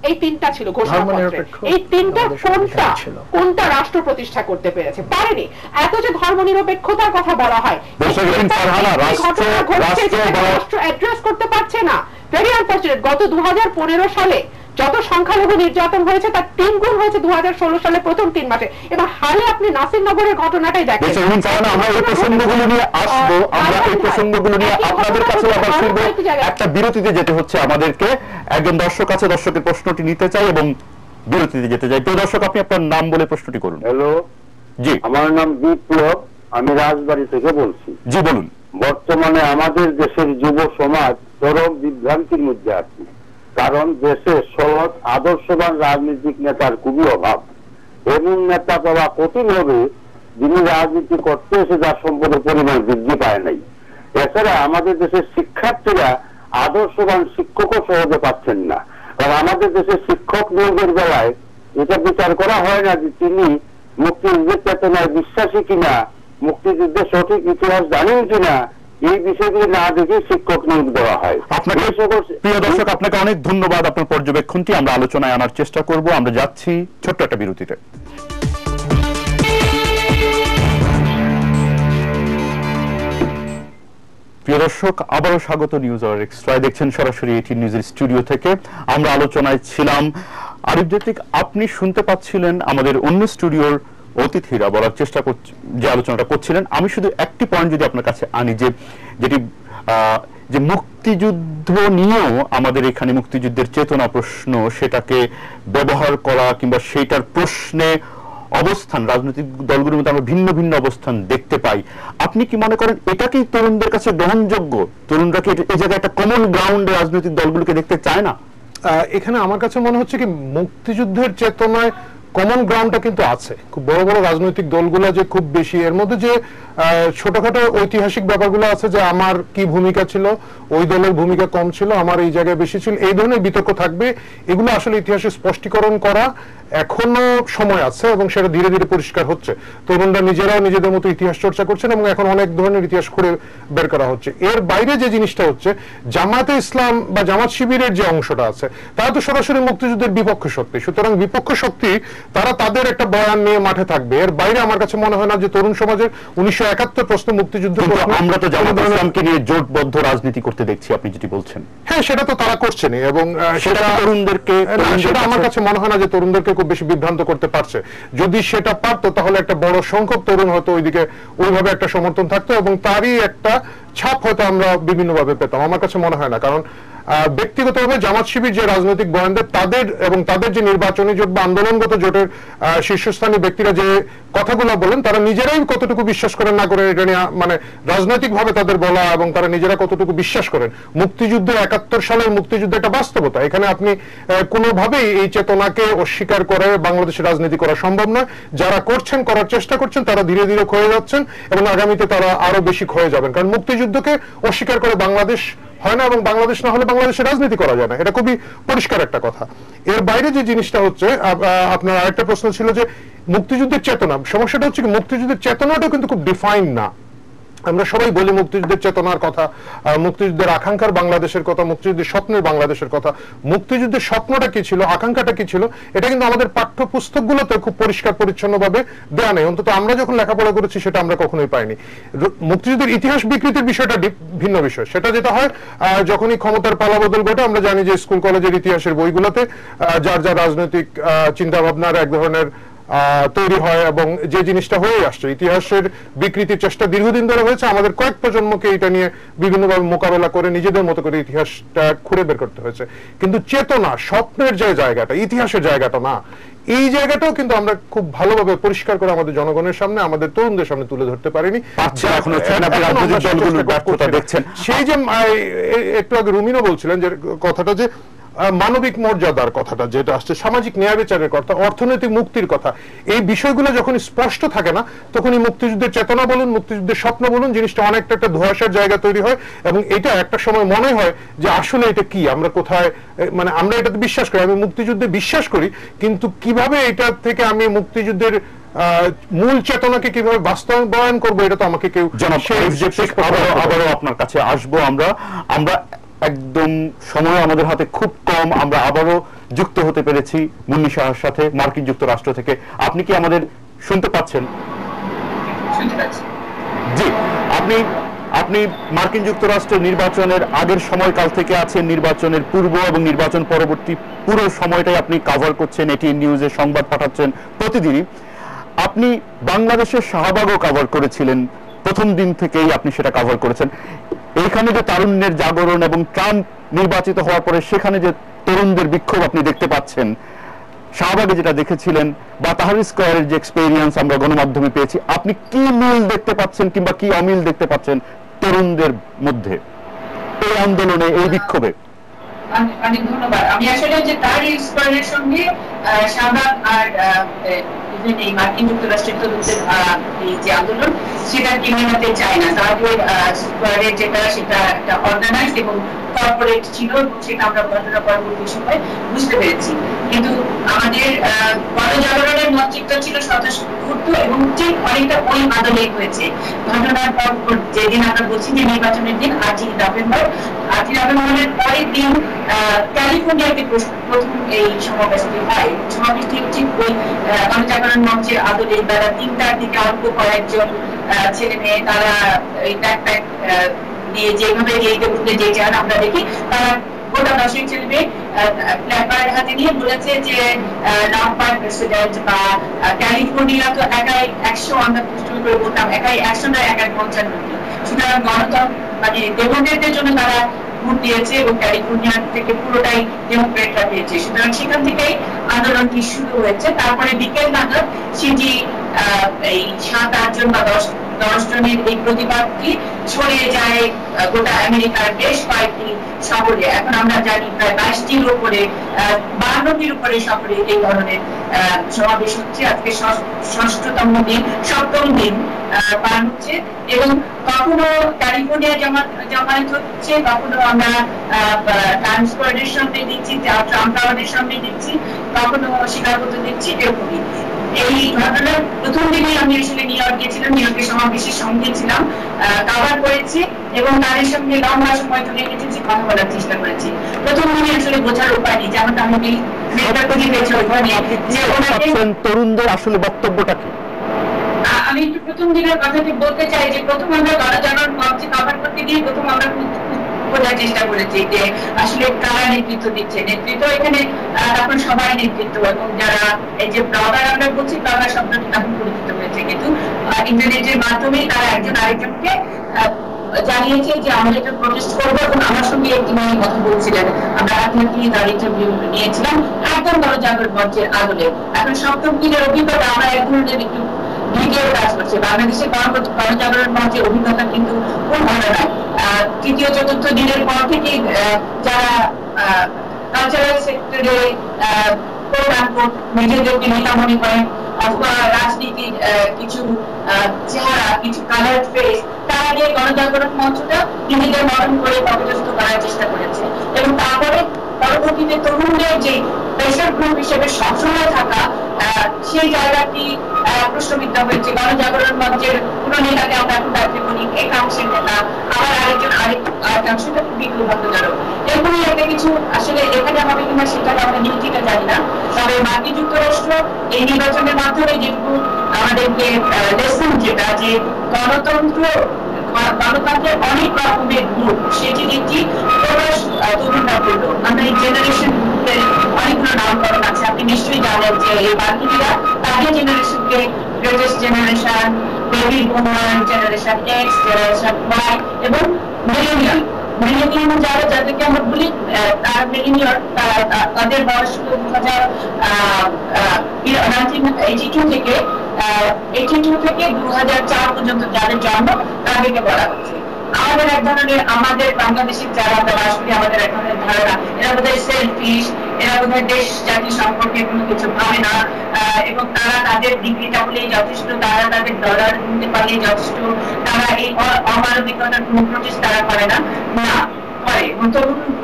এই তিনটা ছিল ঘোষণাপত্রে। এই তিনটা কোনটা রাষ্ট্র প্রতিষ্ঠা করতে পেরেছে? পারেনি। এত যে ধর্মনিরপেক্ষতার কথা বলা হয়, রাষ্ট্র অ্যাড্রেস করতে পারছে না। Very unfortunate. গত 2015 সালে যত সংখ্যালঘু নির্যাতন হয়েছে তার 3 গুণ হয়েছে 2016 সালে প্রথম 3 মাসে। এবার হালে আপনি নাসিরনগরের ঘটনাটাই দেখেন। আমরা এই প্রসঙ্গগুলো নিয়ে আসবো, আমরা এই প্রসঙ্গগুলো নিয়ে আপনাদের কাছে আবার ফিরবো। একটা বিরতিতে যেতে হচ্ছে আমাদেরকে। একজন দর্শক আছে, দর্শকের প্রশ্নটি নিতে চাই এবং বিরতিতে যেতে চাই। প্রিয় দর্শক, আপনি আপনার নাম বলে প্রশ্নটি করুন। হ্যালো, জি, আমার নাম বিপ্লব, আমি রাজবাড়ী থেকে বলছি। জি বলুন। বর্তমানে আমাদের দেশের যুব সমাজ চরম বিভ্রান্তির মধ্যে আছে, কারণ দেশে সৎ আদর্শবান রাজনৈতিক নেতার খুবই অভাব। এমন নেতা পাওয়া কঠিন হবে যিনি রাজনীতি করতে এসে যার সম্পদের পরিমাণ বৃদ্ধি পায় নাই। এছাড়া আমাদের দেশের শিক্ষার্থীরা আদর্শবান শিক্ষকও সহজে পাচ্ছেন না, কারণ আমাদের দেশের শিক্ষক নিয়োগের বেলায় এটা বিচার করা হয় না যে তিনি মুক্তিযুদ্ধের চেতনায় বিশ্বাসী কিনা, মুক্তিযুদ্ধের সঠিক ইতিহাস জানেন কিনা, এই বিষয়গুলি না দেখে শিক্ষক নিয়োগ দেওয়া হয়। আপনাকে প্রিয় দর্শক, আপনাকে অনেক ধন্যবাদ আপনার পর্যবেক্ষণটি আমরা আলোচনায় আনার চেষ্টা করব। আমরা যাচ্ছি ছোট্ট একটা বিরতিতে। প্রিয় দর্শক, আবারও স্বাগত নিউজ আওয়ার এক্সট্রায়। দেখছেন সরাসরি এটি নিউজের স্টুডিও থেকে। আমরা আলোচনায় ছিলাম। আরিফ জেতিক, আপনি শুনতে পাচ্ছিলেন আমাদের অন্য স্টুডিওর অতিথিরা বলার চেষ্টা করছে, যে আলোচনাটা করছিলেন। আমি শুধু একটি পয়েন্ট যদি আপনার কাছে আনি, যেটি যে মুক্তিযুদ্ধ নিয়েও আমাদের এখানে মুক্তিযুদ্ধের চেতনা প্রশ্ন, সেটাকে ব্যবহার করা কিংবা সেইটার প্রশ্নে অবস্থান, রাজনৈতিক দলগুলোর মধ্যে আমরা ভিন্ন ভিন্ন অবস্থান দেখতে পাই। আপনি কি মনে করেন এটা কি তরুণদের কাছে গ্রহণযোগ্য? তরুণরা কি এই জায়গায় একটা কমন গ্রাউন্ডে রাজনৈতিক দলগুলোকে দেখতে চায় না? এখানে আমার কাছে মনে হচ্ছে কি মুক্তিযুদ্ধের চেতনায় কমন গ্রাউন্ডটা কিন্তু আছে। খুব বড় বড় রাজনৈতিক দলগুলো যে খুব বেশি, এর মধ্যে যে ছোটখাটো ঐতিহাসিক ব্যাপারগুলো আছে যে আমার কি ভূমিকা ছিল, ওই দলের ভূমিকা কম ছিল, আমার এই জায়গায় বেশি ছিল, এই ধরনের বিতর্ক থাকবে। এগুলো আসলে ইতিহাসে স্পষ্টীকরণ করা এখনো সময় আছে এবং সেটা ধীরে ধীরে পরিষ্কার হচ্ছে। তরুণরা নিজেরাও নিজেদের মতো ইতিহাস চর্চা করছেন এবং এখন অনেক ধরনের ইতিহাস খুঁড়ে বের করা হচ্ছে। এর বাইরে যে জিনিসটা হচ্ছে, জামাতে ইসলাম বা জামাত শিবিরের যে অংশটা আছে তারা তো সরাসরি মুক্তিযুদ্ধের বিপক্ষ শক্তি। সুতরাং বিপক্ষ শক্তি তারা তাদের একটা বয়ান নিয়ে মাঠে থাকবে। এর বাইরে আমার কাছে মনে হয় না যে তরুণ সমাজের 1971 প্রশ্ন মুক্তিযুদ্ধ, আমরা তো জামাত ইসলামকে নিয়ে জোটবদ্ধ রাজনীতি করতে দেখছি, আপনি যেটি বলছেন। হ্যাঁ, সেটা তো তারা করছেন এবং সেটা তরুণদেরকে, সেটা আমার কাছে মনে হয় না যে তরুণদেরকে খুব বেশি বিভ্রান্ত করতে পারছে। যদি সেটা পারতো তাহলে একটা বড় সংখ্যক তরুণ হয়তো ওইদিকে ওইভাবে একটা সমর্থন থাকতো এবং তারই একটা ছাপ হয়তো আমরা বিভিন্নভাবে পেতাম। আমার কাছে মনে হয় না, কারণ ব্যক্তিগতভাবে জামাত শিবির যে রাজনৈতিক বয়ানদের তাদের এবং তাদের যে নির্বাচনী জোট বা আন্দোলনগত জোটের শীর্ষস্থানীয় ব্যক্তিরা যে কথাগুলো বলেন, তারা নিজেরাই কতটুকু বিশ্বাস করেন না করে এটা নিয়ে মানে রাজনৈতিক ভাবে তাদের বলা, এবং তারা নিজেরা কতটুকু বিশ্বাস করেন মুক্তিযুদ্ধ 71 সালের মুক্তিযুদ্ধ একটা বাস্তবতা। এখানে আপনি কোনোভাবেই এই চেতনাকে অস্বীকার করে বাংলাদেশের রাজনীতি করা সম্ভব নয়। যারা করছেন, করার চেষ্টা করছেন, তারা ধীরে ধীরে ক্ষয়ে যাচ্ছেন এবং আগামীতে তারা আরো বেশি ক্ষয়ে যাবেন, কারণ মুক্তিযুদ্ধকে অস্বীকার করে বাংলাদেশ হয় না এবং বাংলাদেশ না হলে বাংলাদেশের রাজনীতি করা যায় না। এটা খুবই পরিষ্কার একটা কথা। এর বাইরে যে জিনিসটা হচ্ছে, আপনার আরেকটা প্রশ্ন ছিল যে মুক্তিযুদ্ধের চেতনা, সমস্যাটা হচ্ছে কি মুক্তিযুদ্ধের চেতনাটাও কিন্তু খুব ডিফাইন না। আমরা সবাই বলি মুক্তিযুদ্ধের চেতনার কথা, মুক্তিযুদ্ধের আকাঙ্ক্ষার বাংলাদেশের কথা, মুক্তিযুদ্ধের স্বপ্নের বাংলাদেশের কথা। মুক্তিযুদ্ধের স্বপ্নটা কি ছিল, আকাঙ্ক্ষাটা কি ছিল, এটা কিন্তু আমাদের পাঠ্যপুস্তকগুলোতে খুব পরিষ্কার পরিচ্ছন্নভাবে দেওয়া নেই। অন্তত আমরা যখন লেখাপড়া করেছি সেটা আমরা কখনোই পাইনি। মুক্তিযুদ্ধের ইতিহাস বিকৃতির বিষয়টা ভিন্ন বিষয়। সেটা যেটা হয় যখনই ক্ষমতার পালাবদল ঘটে, আমরা জানি যে স্কুল কলেজের ইতিহাসের বইগুলোতে যার যার রাজনৈতিক চিন্তা ভাবনার এক ধরনের তৈরি হয়, এবং যে জিনিসটা হয়ে আসছে, ইতিহাসের বিকৃতির চেষ্টা দীর্ঘদিন ধরে হয়েছে। আমাদের কয়েক প্রজন্মকে এটা নিয়ে বিভিন্নভাবে মোকাবেলা করে নিজেদের মতো করে ইতিহাসটা খুঁড়ে বের করতে হয়েছে। কিন্তু চেতনা, স্বপ্নের যে জায়গাটা, ইতিহাসের জায়গাটা না, এই জায়গাটাও কিন্তু আমরা খুব ভালোভাবে পরিষ্কার করে আমাদের জনগণের সামনে, আমাদের তরুণদের সামনে তুলে ধরতে পারিনি। সেই যে একটু আগে রুমিনও বলছিলেন যে কথাটা, যে মানবিক মর্যাদার কথাটা যেটা আসছে, সামাজিক ন্যায় বিচারের কথা, অর্থনৈতিক মুক্তির কথা, এই বিষয়গুলো যখন স্পষ্ট থাকে না, তখনই মুক্তিযুদ্ধের চেতনা বলুন, মুক্তিযুদ্ধের স্বপ্ন বলুন, জিনিসটা অনেকটা একটা ধোঁয়াশার জায়গা তৈরি হয়। এবং এটা একটা সময় মনে হয় যে আসলে এটা কি, আমরা কোথায়, মানে আমরা এটাতে বিশ্বাস করি, আমি মুক্তিযুদ্ধে বিশ্বাস করি, কিন্তু কিভাবে এটা থেকে আমি মুক্তিযুদ্ধের মূল চেতনাকে কিভাবে বাস্তবায়ন করবো, এটা তো আমাকে কেউ আবারও আপনার কাছে আসবো। আমরা একদম সময় আমাদের হাতে খুব কম, আমরা আবারও যুক্ত হতে পেরেছি মুন্নি শাহর সাথে মার্কিন যুক্তরাষ্ট্র থেকে। আপনি কি আমাদের শুনতে পাচ্ছেন? জি, আপনি মার্কিন যুক্তরাষ্ট্রের নির্বাচনের আগের সময়কাল থেকে আছেন, নির্বাচনের পূর্ব এবং নির্বাচন পরবর্তী পুরো সময়টাই আপনি কভার করছেন, এটিএন নিউজে সংবাদ পাঠাচ্ছেন প্রতিদিনই। আপনি বাংলাদেশের শাহবাগও কভার করেছিলেন, প্রথম দিন থেকেই আপনি সেটা কভার করেছেন। এইখানে যে তারুণ্যের জাগরণ এবং ট্রাম্প নির্বাচিত হওয়ার পরে সেখানে যে তরুণদের বিক্ষোভ আপনি দেখতে পাচ্ছেন, শাহবাগে যেটা দেখেছিলেন বা তাহরির স্কয়ারের যে এক্সপেরিয়েন্স আমরা গণমাধ্যমে পেয়েছি, আপনি কি মিল দেখতে পাচ্ছেন কিংবা কি অমিল দেখতে পাচ্ছেন তরুণদের মধ্যে এই আন্দোলনে, এই বিক্ষোভে? অনেক ধন্যবাদ। আমি আসলে যে তাহরির স্কয়ারের সঙ্গে শাহবাগ আর এই মার্কিন যুক্তরাষ্ট্রের তরুণদের এই যে আন্দোলন, সেটা কিনে নিতে চাই না। তাহলে স্কয়ারের যেটা, সেটা একটা অর্গানাইজড এবং কর্পোরেট ছিল, সেটা আমরা ঘটনা পরবর্তী সময় বুঝতে পেরেছি। কিন্তু আমাদের গণজাগরণের মঞ্চিকটা ছিল স্বতঃস্ফূর্ত এবং ঠিক অনেকটা ওই আদলে হয়েছে। ঘটনার পর যেদিন আমরা বলছি যে নির্বাচনের দিন 8ই নভেম্বরের পরের দিন ক্যালিফোর্নিয়াতে প্রথম এই সমাবেশটি হয়। সমাবেশটি ঠিক ওই গণজাগরণ মঞ্চের আদলে বেলা 3টার দিকে অল্প কয়েকজন ছেলে মেয়ে, তারা এই ব্যাকপ্যাক নিয়ে যেভাবে যে যান আমরা দেখি, তারা গোটা 10 ছেলে মেয়ে প্ল্যাকার্ড হাতে নিয়ে বলেছে যে নট বাই প্রেসিডেন্ট, বা ক্যালিফোর্নিয়া তো একাই 100, আমরা প্রশ্ন করে বলতাম একাই 100 না একাই 55টি। সুতরাং গণতন্ত্র মানে ডেমোক্রেটদের জন্য তারা ভোট দিয়েছে এবং ক্যালিফোর্নিয়া থেকে পুরোটাই ডেমোক্রেটরা পেয়েছে। সুতরাং সেখান থেকেই আন্দোলনটি শুরু হয়েছে। তারপরে বিকেল নাগাদ সেটি এই 7-8 জন বা 10 জনের এই প্রতিবাদটি ছড়িয়ে যায় গোটা আমেরিকার বেশ কয়েকটি শহরে। এখন আমরা জানি প্রায় 22টির উপরে, 52টির উপরে শহরে এই ধরনের সমাবেশ হচ্ছে। আজকে 7ম দিন পার হচ্ছে এবং কখনো ক্যালিফোর্নিয়া জামায়াত হচ্ছে, কখনো আমরা টাইমস স্কয়ারের সামনে দিচ্ছি, ট্রাম্প টাওয়ারের সামনে দিচ্ছি, কখনো শিকাগোতে দিচ্ছি, এরকমই। এই ঘটনার প্রথম দিনে আমি আসলে নিউ ইয়র্ক গিয়েছিলাম, নিউ ইয়র্কের সমাবেশের সঙ্গে ছিলাম, কভার করেছি এবং তাদের সঙ্গে লম্বা সময় ধরে এসেছি, কথা বলার চেষ্টা করেছি। প্রথম দিনে আসলে বোঝার উপায় নেই, যেমনটা আমি তরুণদের আসলে বক্তব্যটা কি। আমি একটু প্রথম দিনের কথাটি বলতে চাই যে প্রথম আমরা গণজাগরণ মঞ্চে কভার করতে গিয়ে প্রথম আমরা বোঝার চেষ্টা করেছি যে আসলে কারা নেতৃত্ব দিচ্ছে। নেতৃত্ব এখানে তখন সবাই নেতৃত্ব, এবং যারা এই যে ব্লগার আমরা বলছি, ব্লগার শব্দটি তখন পরিচিত হয়েছে, কিন্তু ইন্টারনেটের মাধ্যমেই তারা একজন আরেকজনকে জানিয়েছে যে আমরা এটা প্রটেস্ট করবো। এবং আমার সঙ্গে একটি মেয়ে কথা বলছিলেন, আমরা আপনাকে তার ইন্টারভিউ নিয়েছিলাম একদম গণজাগরণ মঞ্চের আদলে। এখন 7ম দিনের অভিজ্ঞতা আমরা এক ধরনের একটু ভিডিও কাজ করছে। বাংলাদেশের গণজাগরণ মঞ্চের অভিজ্ঞতা কিন্তু খুব ভালো নয়। 3য়-4র্থ দিনের পর থেকে যারা কালচারাল সেক্টরে নিজেদেরকে নেতা মনে করেন, অথবা রাজনীতির কিছু চেহারা, কিছু কালার ফেস, তারা নিয়ে গণজাগরণ মঞ্চটা নিজেদের মরণ করে পদস্থ করার চেষ্টা করেছে। এবং তারপরে পরবর্তীতে তরুণদের যে প্রেশার গ্রুপ হিসেবে সবসময় থাকা, সেই জায়গাটি প্রশ্নবিদ্ধ হয়েছে। গণজাগরণ মঞ্চের কোন নেতাকে আমরা এখন দায়িত্ব করি একাংশের নেতা, আবার আরেকাংশটা খুবই দুর্ভাগ্যজনক। এরকমই একটা কিছু আসলে এখানে হবে কিনা সেটা আমরা নিশ্চিত জানি না। তবে মার্কিন যুক্তরাষ্ট্র এই নির্বাচনের মাধ্যমে যেটুকু আমাদেরকে লেসন, যেটা যে গণতন্ত্রের অনেক রকমের গ্রুপ, সেটি একটি প্রকাশ তরুণরা করলো। আমরা এই জেনারেশন অনেকগুলো নামকরণ আছে, আপনি নিশ্চয়ই জানেন যে এই মার্কিনীরা তাদের জেনারেশনকে greatest generation, baby boomer generation X, generation Y এবং মিলেনিয়াল যারা, যাদেরকে আমরা বলি তার মিলেনিয়াল, তাদের বয়স 1982 থেকে 2004 পর্যন্ত যাদের জন্ম তাদেরকে বলা হচ্ছে। আমাদের এক ধরনের, আমাদের বাংলাদেশের যারা বাস করি, আমাদের এক ধরনের ধারণা এরা বোধহয় সেলফিশ, এরা বোধহয় দেশ জাতি সম্পর্কে কোনো কিছু ভাবে না, এবং তারা তাদের ডিগ্রিটা হলেই যথেষ্ট, তারা তাদের ডলার কিনতে পারলেই যথেষ্ট, তারা এই অমানবিকতার কোনো প্রচেষ্টা তারা করে না।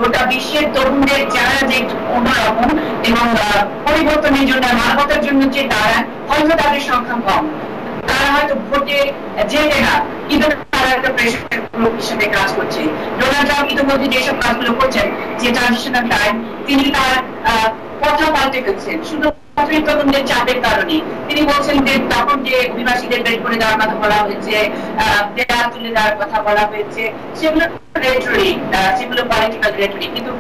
গোটা বিশ্বের তরুণদের যারা যে অন্যরকম এবং পরিবর্তনের জন্য, মানবতার জন্য যে তারা, হয়তো তাদের সংখ্যা কম, তারা হয়তো ভোটে যেতে না, কিন্তু তারা একটা প্রেশার গ্রুপ হিসেবে কাজ করছে। ডোনাল্ড ট্রাম্প ইতিমধ্যে যেসব কাজগুলো করছেন, যে ট্রানজিশনাল টাইম, তিনি তার কথা পাল্টে ফেলছেন শুধু তরুণদের চাপের কারণে। তিনি বলছেন যে তখন যে অভিবাসীদের বের করে দেওয়ার কথা বলা হয়েছে, দেওয়া তুলে দেওয়ার কথা বলা হয়েছে, সেগুলো রেটরিক, সেগুলো পলিটিক্যাল রেটরিক। কিন্তু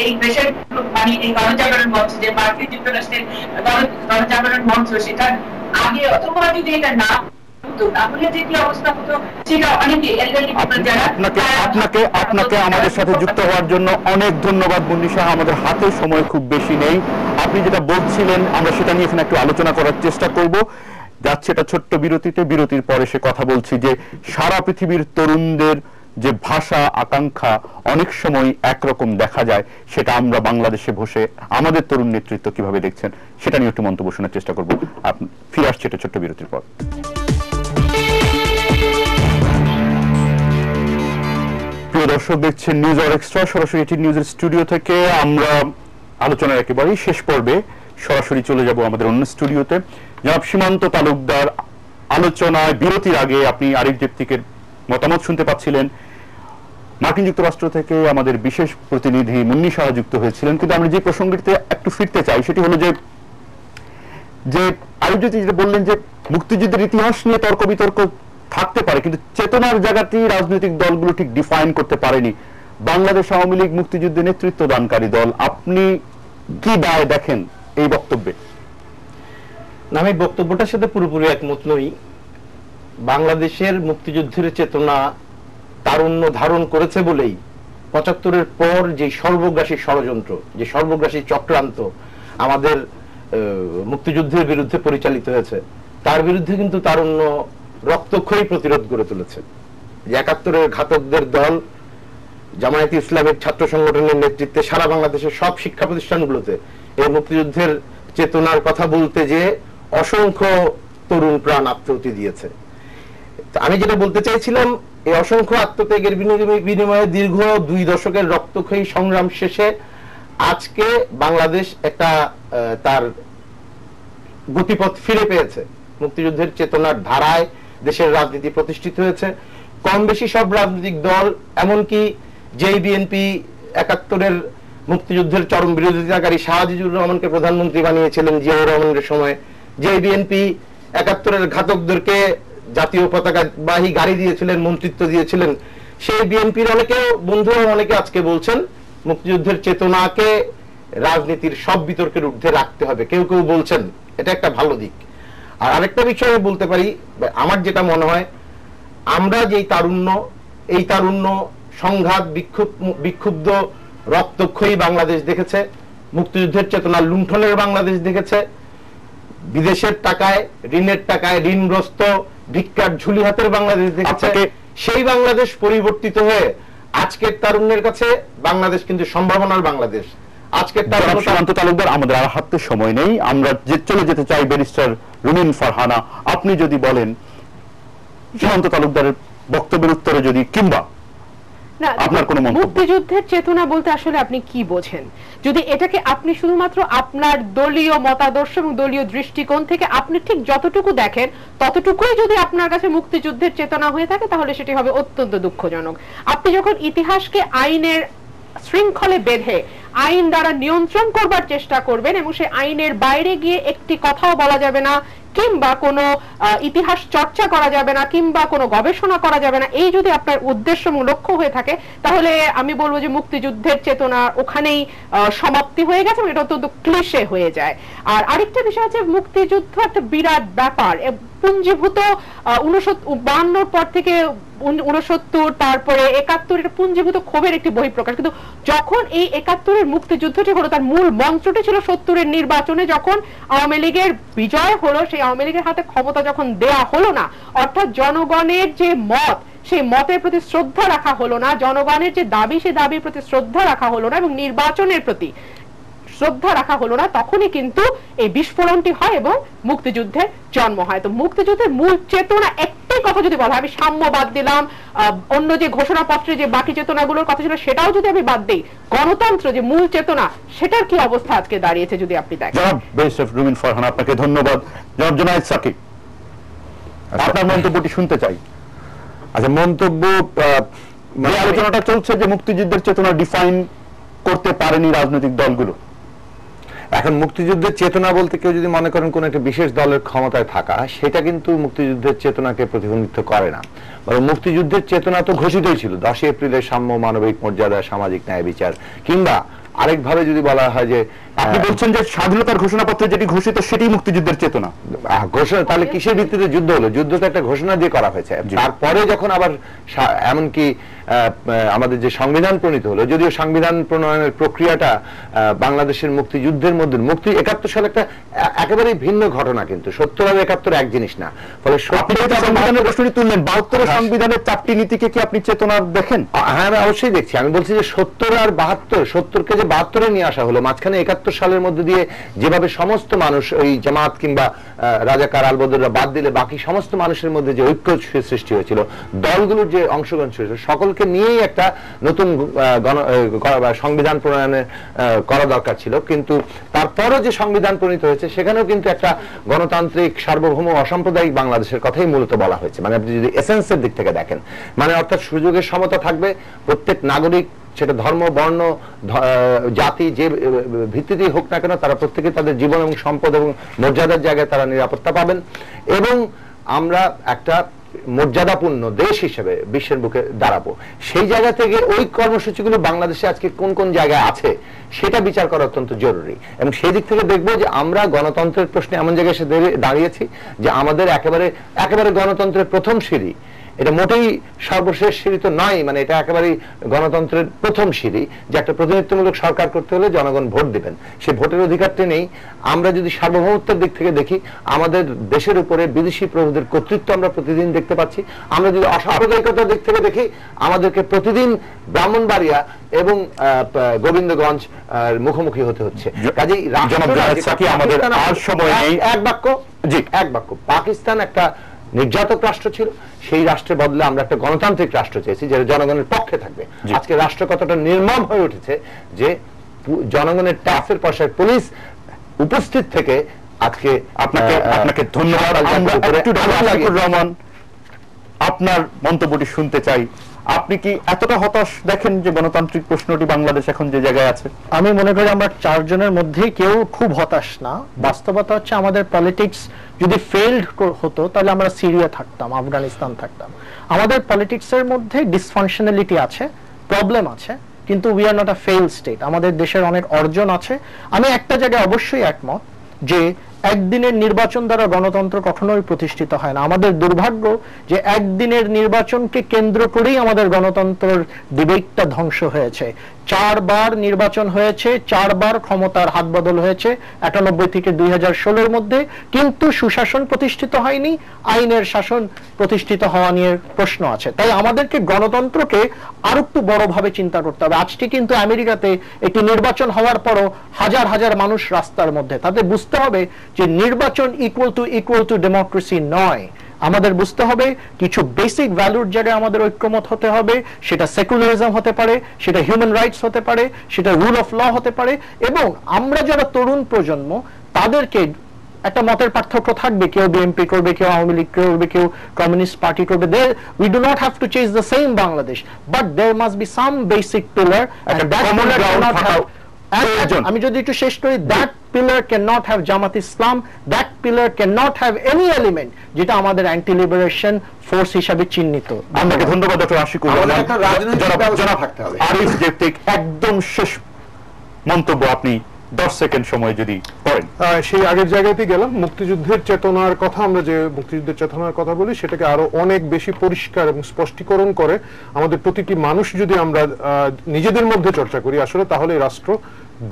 এই প্রেশার গ্রুপ, মানে এই গণজাগরণ মঞ্চ, যে মার্কিন যুক্তরাষ্ট্রের গণজাগরণ মঞ্চ, সেটা আগে অথবা যদি এটা না আপনাকে আমাদের সাথে যুক্ত হওয়ার জন্য অনেক ধন্যবাদ মুন্নি। আমাদের হাতে সময় খুব বেশি নেই। আপনি যেটা বলছিলেন আমরা সেটা নিয়ে এখানে একটু আলোচনা করার চেষ্টা করব। যাচ্ছে এটা ছোট্ট বিরতিতে, বিরতির পরে সে কথা বলছি যে সারা পৃথিবীর তরুণদের যে ভাষা আকাঙ্ক্ষা অনেক সময় একরকম দেখা যায়, সেটা আমরা বাংলাদেশে বসে আমাদের তরুণ নেতৃত্ব কিভাবে দেখছেন সেটা নিয়ে একটু মন্তব্য শোনার চেষ্টা করবো। ফিরে আসছে এটা ছোট্ট বিরতির পর। প্রিয় দর্শক, দেখছেন নিউজ আওয়ার এক্সট্রা, সরাসরি এটি নিউজের স্টুডিও থেকে। আমরা আলোচনার একেবারেই শেষ পর্বে সরাসরি চলে যাব আমাদের অন্য স্টুডিওতে। জনাব সীমান্ত তালুকদার, আলোচনায় বিরতির আগে আপনি আরিফ জেপ্তিকের মতামত শুনতে পাচ্ছিলেন। মার্কিন যুক্তরাষ্ট্র থেকে আমাদের বিশেষ প্রতিনিধি মুন্নি শাহ যুক্ত হয়েছিলেন। কিন্তু আমরা যে প্রসঙ্গটিতে একটু ফিরতে চাই সেটি হলো যে আরিফ জেপ্তি যেটা বললেন যে মুক্তিযুদ্ধের ইতিহাস নিয়ে তর্ক বিতর্ক থাকতে পারে, কিন্তু চেতনার জায়গাটি রাজনৈতিক দলগুলো ঠিক ডিফাইন করতে পারেনি। বাংলাদেশ আওয়ামী লীগ মুক্তিযুদ্ধে নেতৃত্ব দানকারী দল, আপনি কি দায় দেখেন এই বক্তব্যে? আমি বক্তব্যটার সাথে পুরোপুরি একমত নই। বাংলাদেশের মুক্তিযুদ্ধের চেতনা তারুণ্য ধারণ করেছে বলেই ৭৫-এর পর যে সর্বগ্রাসী ষড়যন্ত্র, যে সর্বগ্রাসী চক্রান্ত আমাদের মুক্তিযুদ্ধের বিরুদ্ধে পরিচালিত হয়েছে, তার বিরুদ্ধে কিন্তু তারুণ্য রক্তক্ষয়ী প্রতিরোধ গড়ে তুলেছে। যে ৭১-এর ঘাতকদের দল জামায়াতে ইসলামের ছাত্র সংগঠনের নেতৃত্বে সারা বাংলাদেশের সব শিক্ষা প্রতিষ্ঠানগুলোতে এই মুক্তিযুদ্ধের চেতনার কথা বলতে যে অসংখ্য তরুণ প্রাণ আত্মহতি দিয়েছে। আমি যেটা বলতে চাইছিলাম, এই অসংখ্য আত্মত্যাগের বিনিময়ে দীর্ঘ ২ দশকের রক্তক্ষয়ী সংগ্রাম শেষে আজকে বাংলাদেশ একটা তার গতিপথ ফিরে পেয়েছে। মুক্তিযুদ্ধের চেতনার ধারায় দেশের রাজনীতি প্রতিষ্ঠিত হয়েছে। কম বেশি সব রাজনৈতিক দল, এমনকি যেই বিএনপি ৭১-এর মুক্তিযুদ্ধের চরম বিরোধিতাকারী শাহজিজুর রহমানকে প্রধানমন্ত্রী বানিয়েছিলেন জিয়াউর রহমানের সময়, যেই বিএনপি ৭১-এর ঘাতকদেরকে জাতীয় পতাকাবাহী গাড়ি দিয়েছিলেন, মন্ত্রিত্ব দিয়েছিলেন, সেই বিএনপির অনেকে বন্ধুরা অনেকে আজকে বলছেন মুক্তিযুদ্ধের চেতনাকে রাজনীতির সব বিতর্কের ঊর্ধ্বে রাখতে হবে। কেউ কেউ বলছেন এটা একটা ভালো দিক। আর আরেকটা বিষয় বলতে পারি, আমার যেটা মনে হয়, আমরা যেই তারুণ্য, এই তারুণ্য সংঘাত, বিক্ষুব্ধ রক্তক্ষয়ী বাংলাদেশ দেখেছে, মুক্তিযুদ্ধের চেতনা লুণ্ঠনের বাংলাদেশ দেখেছে, বিদেশের টাকায়, ঋণের টাকায় ঋণগ্রস্ত ভিক্ষার ঝুলি হাতের বাংলাদেশ দেখেছে। সেই বাংলাদেশ পরিবর্তিত হয়ে আজকের তারুণ্যের কাছে বাংলাদেশ কিন্তু সম্ভাবনার বাংলাদেশ। আজকের সীমান্ত তালুকদার, আমাদের আর হাতে সময় নেই, আমরা চলে যেতে চাই ব্যারিস্টার রুমিন ফারহানা। আপনি যদি বলেন সীমান্ত তালুকদারের বক্তব্যের উত্তরে যদি, কিংবা আপনার কোনো মন্তব্য? মুক্তিযুদ্ধের চেতনা বলতে আসলে আপনি কি বোঝেন? যদি এটাকে আপনি শুধুমাত্র আপনার দলীয় মতাদর্শ এবং দলীয় দৃষ্টিকোণ থেকে আপনি ঠিক যতটুকু দেখেন ততটুকুই যদি আপনার কাছে মুক্তিযুদ্ধের চেতনা হয়ে থাকে, তাহলে সেটি হবে অত্যন্ত দুঃখজনক। আপনি যখন ইতিহাসকে আইনের শৃঙ্খলে বেঁধে আইন দ্বারা নিয়ন্ত্রণ করবার চেষ্টা করবেন এবং সেই আইনের বাইরে গিয়ে একটি কথাও বলা যাবে না, কিংবা কোনো ইতিহাস চর্চা করা যাবে না, কিংবা কোনো গবেষণা করা যাবে না, এই যদি আপনার উদ্দেশ্য এবং লক্ষ্য হয়ে থাকে, তাহলে আমি বলবো যে মুক্তিযুদ্ধের চেতনা ওখানেই সমাপ্তি হয়ে গেছে এবং এটা অত্যন্ত ক্লিশে হয়ে যায়। আর আরেকটা বিষয় আছে, মুক্তিযুদ্ধ একটা বিরাট ব্যাপার, পুঞ্জীভূত 1952 পর থেকে 69 তারপরে 71 এটা পুঞ্জীভূত ক্ষোভের একটি বহিঃপ্রকাশ। কিন্তু যখন এই 71-এর মুক্তিযুদ্ধটি হলো, তার মূল মন্ত্রটি ছিল 70-এর নির্বাচনে যখন আওয়ামী লীগের বিজয় হলো, সেই আওয়ামী লীগের হাতে ক্ষমতা যখন দেয়া হলো না, অর্থাৎ জনগণের যে মত সেই মতের প্রতি শ্রদ্ধা রাখা হলো না, জনগণের যে দাবি সেই দাবির প্রতি শ্রদ্ধা রাখা হলো না এবং নির্বাচনের প্রতি শ্রদ্ধা রাখা হলো না, তখনই কিন্তু এই বিস্ফোরণটি হয় এবং মুক্তিযুদ্ধের জন্ম হয়। তো মুক্তিযুদ্ধের মূল চেতনা একটাই কথা যদি বলা হয়, আমি সাম্য বাদ দিলাম, অন্য যে ঘোষণাপত্রে যে বাকি চেতনাগুলোর কথা ছিল সেটাও যদি আমি বাদ দিই, গণতন্ত্র যে মূল চেতনা সেটার কি অবস্থা আজকে দাঁড়িয়েছে যদি আপনি দেখেন। জনাব বেশরফ রুমিন ফারহান, আপনাকে ধন্যবাদ। জনাব জুনায়েদ সাকিব, আপনার মন্তব্যটি শুনতে চাই। আচ্ছা, মন্তব্য আলোচনাটা চলছে যে মুক্তিযুদ্ধের চেতনা ডিফাইন করতে পারেনি রাজনৈতিক দলগুলো। এখন মুক্তিযুদ্ধের চেতনা বলতে কেউ যদি মনে করেন কোন একটা বিশেষ দলের ক্ষমতায় থাকা, সেটা কিন্তু মুক্তিযুদ্ধের চেতনাকে প্রতিফলিত করে না। বরং মুক্তিযুদ্ধের চেতনা তো ঘোষিতই ছিল 10 এপ্রিলের সাম্য, মানবিক মর্যাদা, সামাজিক ন্যায় বিচার, কিংবা আরেকভাবে যদি বলা হয় যে আপনি বলছেন যে স্বাধীনতার ঘোষণাপত্রে যেটি ঘোষিত সেটি মুক্তিযুদ্ধের চেতনা ঘোষণা, তাহলে কিসের ভিত্তিতে যুদ্ধ হলো? যুদ্ধ তো একটা ঘোষণা দিয়ে করা হয়েছে। তারপরে যখন আবার এমনকি আমাদের যে সংবিধান প্রণীত হলো, যদিও সংবিধান প্রণয়নের প্রক্রিয়াটা বাংলাদেশের মুক্তিযুদ্ধের মধ্যে 71 সালে একটা একেবারেই ভিন্ন ঘটনা, কিন্তু 70 আর 71 এক জিনিস না। ফলে সংবিধানের প্রশ্নটি তুললেন, 72 সংবিধানের 4টি নীতিকে কি আপনি চেতনা দেখেন? হ্যাঁ, আমি অবশ্যই দেখছি। আমি বলছি যে 70 আর 72, 70-কে যে 72-এ নিয়ে আসা হলো, মাঝখানে 71 সালের মধ্যে দিয়ে যেভাবে সমস্ত মানুষ, ওই জামাত কিংবা রাজাকার আলবদররা বাদ দিলে বাকি সমস্ত মানুষের মধ্যে যে ঐক্য সৃষ্টি হয়েছিল, দলগুলোর যে অংশগ্রহণ হয়েছিল, সকলকে নিয়েই একটা নতুন সংবিধান প্রণয়নের করা দরকার ছিল। কিন্তু তারপরও যে সংবিধান প্রণীত হয়েছে সেখানেও কিন্তু একটা গণতান্ত্রিক সার্বভৌম অসাম্প্রদায়িক বাংলাদেশের কথাই মূলত বলা হয়েছে। মানে আপনি যদি এসেন্সের দিক থেকে দেখেন, মানে অর্থাৎ সুযোগের সমতা থাকবে, প্রত্যেক নাগরিক, সেটা ধর্ম, বর্ণ, জাতি যে ভিত্তিতেই হোক না কেন, তারা প্রত্যেকে তাদের জীবন এবং সম্পদ এবং মর্যাদার জায়গায় তারা নিরাপত্তা পাবেন, এবং আমরা একটা মর্যাদাপূর্ণ দেশ হিসেবে বিশ্বের বুকে দাঁড়াবো। সেই জায়গা থেকে ওই কর্মসূচিগুলো বাংলাদেশে আজকে কোন কোন জায়গায় আছে সেটা বিচার করা অত্যন্ত জরুরি। এবং সেই দিক থেকে দেখবো যে আমরা গণতন্ত্রের প্রশ্নে এমন জায়গায় এসে দাঁড়িয়েছি যে আমাদের একেবারে গণতন্ত্রের প্রথম সিঁড়ি, এটা মোটেই সর্বশেষ সিঁড়ি তো নয়, মানে এটা একেবারেই গণতন্ত্রের প্রথম সিঁড়ি, যে একটা প্রতিনিধিত্বমূলক সরকার করতে হলে জনগণ ভোট দিবেন। সেই ভোটের অধিকারটি নেই। আমরা যদি সার্বভৌমত্বের দিক থেকে দেখি, আমাদের দেশের উপরে বিদেশি প্রভুদের কর্তৃত্ব আমরা প্রতিদিন দেখতে পাচ্ছি। আমরা যদি অসাম্প্রদায়িকতার দিক থেকে দেখি, আমাদেরকে প্রতিদিন ব্রাহ্মণবাড়িয়া এবং গোবিন্দগঞ্জ মুখোমুখি হতে হচ্ছে। কাজেই এক বাক্য, পাকিস্তান একটা নির্যাতক রাষ্ট্র ছিল, সেই রাষ্ট্রের বদলে আমরা একটা গণতান্ত্রিক রাষ্ট্র চেয়েছি যেটা জনগণের পক্ষে থাকবে। আজকে রাষ্ট্র কতটা নির্মম হয়ে উঠেছে যে জনগণের ট্যাক্সের পয়সায় পুলিশ উপস্থিত থেকে আজকে আপনাকে ধন্যবাদ। রহমান, আপনার মন্তব্যটি শুনতে চাই। আপনি কি এতটা হতাশ দেখেন যে গণতান্ত্রিক প্রশ্নটি বাংলাদেশ এখন যে জায়গায় আছে? আমি মনে করি আমরা 4 জনের মধ্যে কেউ খুব হতাশ না। বাস্তবতা হচ্ছে আমাদের পলিটিক্স যদি ফেইলড হতো তাহলে আমরা সিরিয়া থাকতাম, আফগানিস্তান থাকতাম। আমাদের পলিটিক্সের মধ্যে ডিসফাংশনালিটি আছে, প্রবলেম আছে, কিন্তু we are not a failed state. আমাদের দেশের অনেক অর্জন আছে। আমি একটা জায়গায় অবশ্যই একমত যে একদিনের নির্বাচন দ্বারা গণতন্ত্র কখনোই প্রতিষ্ঠিত হয় না। আমাদের দুর্ভাগ্য যে একদিনের নির্বাচনকে কেন্দ্র করেই আমাদের গণতন্ত্রের ডিবেটটা ধ্বংস হয়েছে। 4 বার নির্বাচন হয়েছে, 4 বার ক্ষমতার হাত বদল হয়েছে 91 থেকে 2016-এর মধ্যে, কিন্তু সুশাসন প্রতিষ্ঠিত হয়নি, আইনের শাসন প্রতিষ্ঠিত হওয়া নিয়ে প্রশ্ন আছে। তাই আমাদেরকে গণতন্ত্রকে আর একটু বড়ভাবে চিন্তা করতে হবে। আজকে কিন্তু আমেরিকাতে একটি নির্বাচন হওয়ার পরও হাজার হাজার মানুষ রাস্তার মধ্যে। তাতে বুঝতে হবে যে নির্বাচন ইকুয়াল টু ডেমোক্রেসি নয়। আমাদের বুঝতে হবে কিছু বেসিক ভ্যালুর জায়গায় আমাদের ঐক্যমত হতে হবে, সেটা সেকুলারিজম হতে পারে, সেটা হিউম্যান রাইটস হতে পারে, সেটা রুল অফ ল হতে পারে, এবং আমরা যারা তরুণ প্রজন্ম তাদেরকে একটা মতের পার্থক্য থাকবে, কেউ বিএনপি করবে, কেউ আওয়ামী লীগ করবে, কেউ কমিউনিস্ট পার্টি করবে, we do not have to chase the same Bangladesh, but there must be some basic pillar, and that pillar cannot have, আমি যদি একটু শেষ করি, that pillar cannot have Jamaat Islam, that pillar cannot have any element যেটা আমাদের anti liberation force হিসাবে চিহ্নিত। আপনাকে ধন্যবাদ ডক্টর আশিকুর রহমান। একটা রাজনৈতিক ব্যবস্থা থাকতে হবে। আরিফ জেফতেক, একদম শেষ মন্তব্য আপনি 10 সেকেন্ড সময় যদি করেন। সেই আগের জায়গাতেই গেলাম, মুক্তিযুদ্ধের চেতনার কথা, আমরা যে মুক্তিযুদ্ধের চেতনার কথা বলি সেটাকে আরো অনেক বেশি পরিষ্কার এবং স্পষ্টীকরণ করে আমাদের প্রতিটি মানুষ যদি আমরা নিজেদের মধ্যে চর্চা করি আসলে, তাহলে রাষ্ট্র,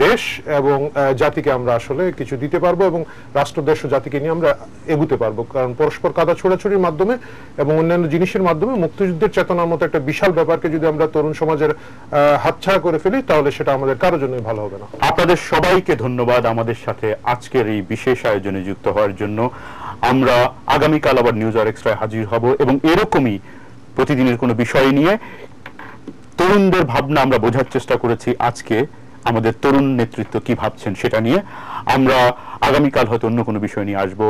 দেশ এবং জাতিকে আমরা আসলে কিছু দিতে পারবো, এবং রাষ্ট্র, দেশ ও জাতিকে নিয়ে আমরা এগুতে পারবো। কারণ পরস্পর কাদা ছোড়াছুড়ির মাধ্যমে এবং অন্যান্য জিনিসের মাধ্যমে মুক্তিযুদ্ধের চেতনার মতো একটা বিশাল ব্যাপারকে যদি আমরা তরুণ সমাজের হাতছাড়া করে ফেলি, তাহলে সেটা আমাদের কারোর জন্যই ভালো হবে না। আপনাদের সবাইকে ধন্যবাদ আমাদের সাথে আজকের এই বিশেষ আয়োজনে যুক্ত হওয়ার জন্য। আমরা আগামীকাল আবার নিউজ আর এক্সট্রায় হাজির হব, এবং এরকমই প্রতিদিনের কোনো বিষয় নিয়ে তরুণদের ভাবনা আমরা বোঝার চেষ্টা করেছি। আজকে আমাদের তরুণ নেতৃত্ব কি ভাবছেন সেটা নিয়ে। আমরা আগামীকাল হয়তো অন্য কোনো বিষয় নিয়ে আসবো।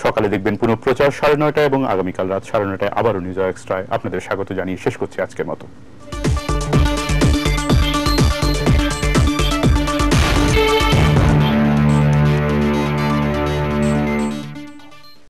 সকালে দেখবেন পুনঃপ্রচার 9:30 এবং আগামীকাল রাত 9:30 আবারও নিউজ আর এক্সট্রায় আপনাদের স্বাগত জানিয়ে শেষ করছি আজকের মতো।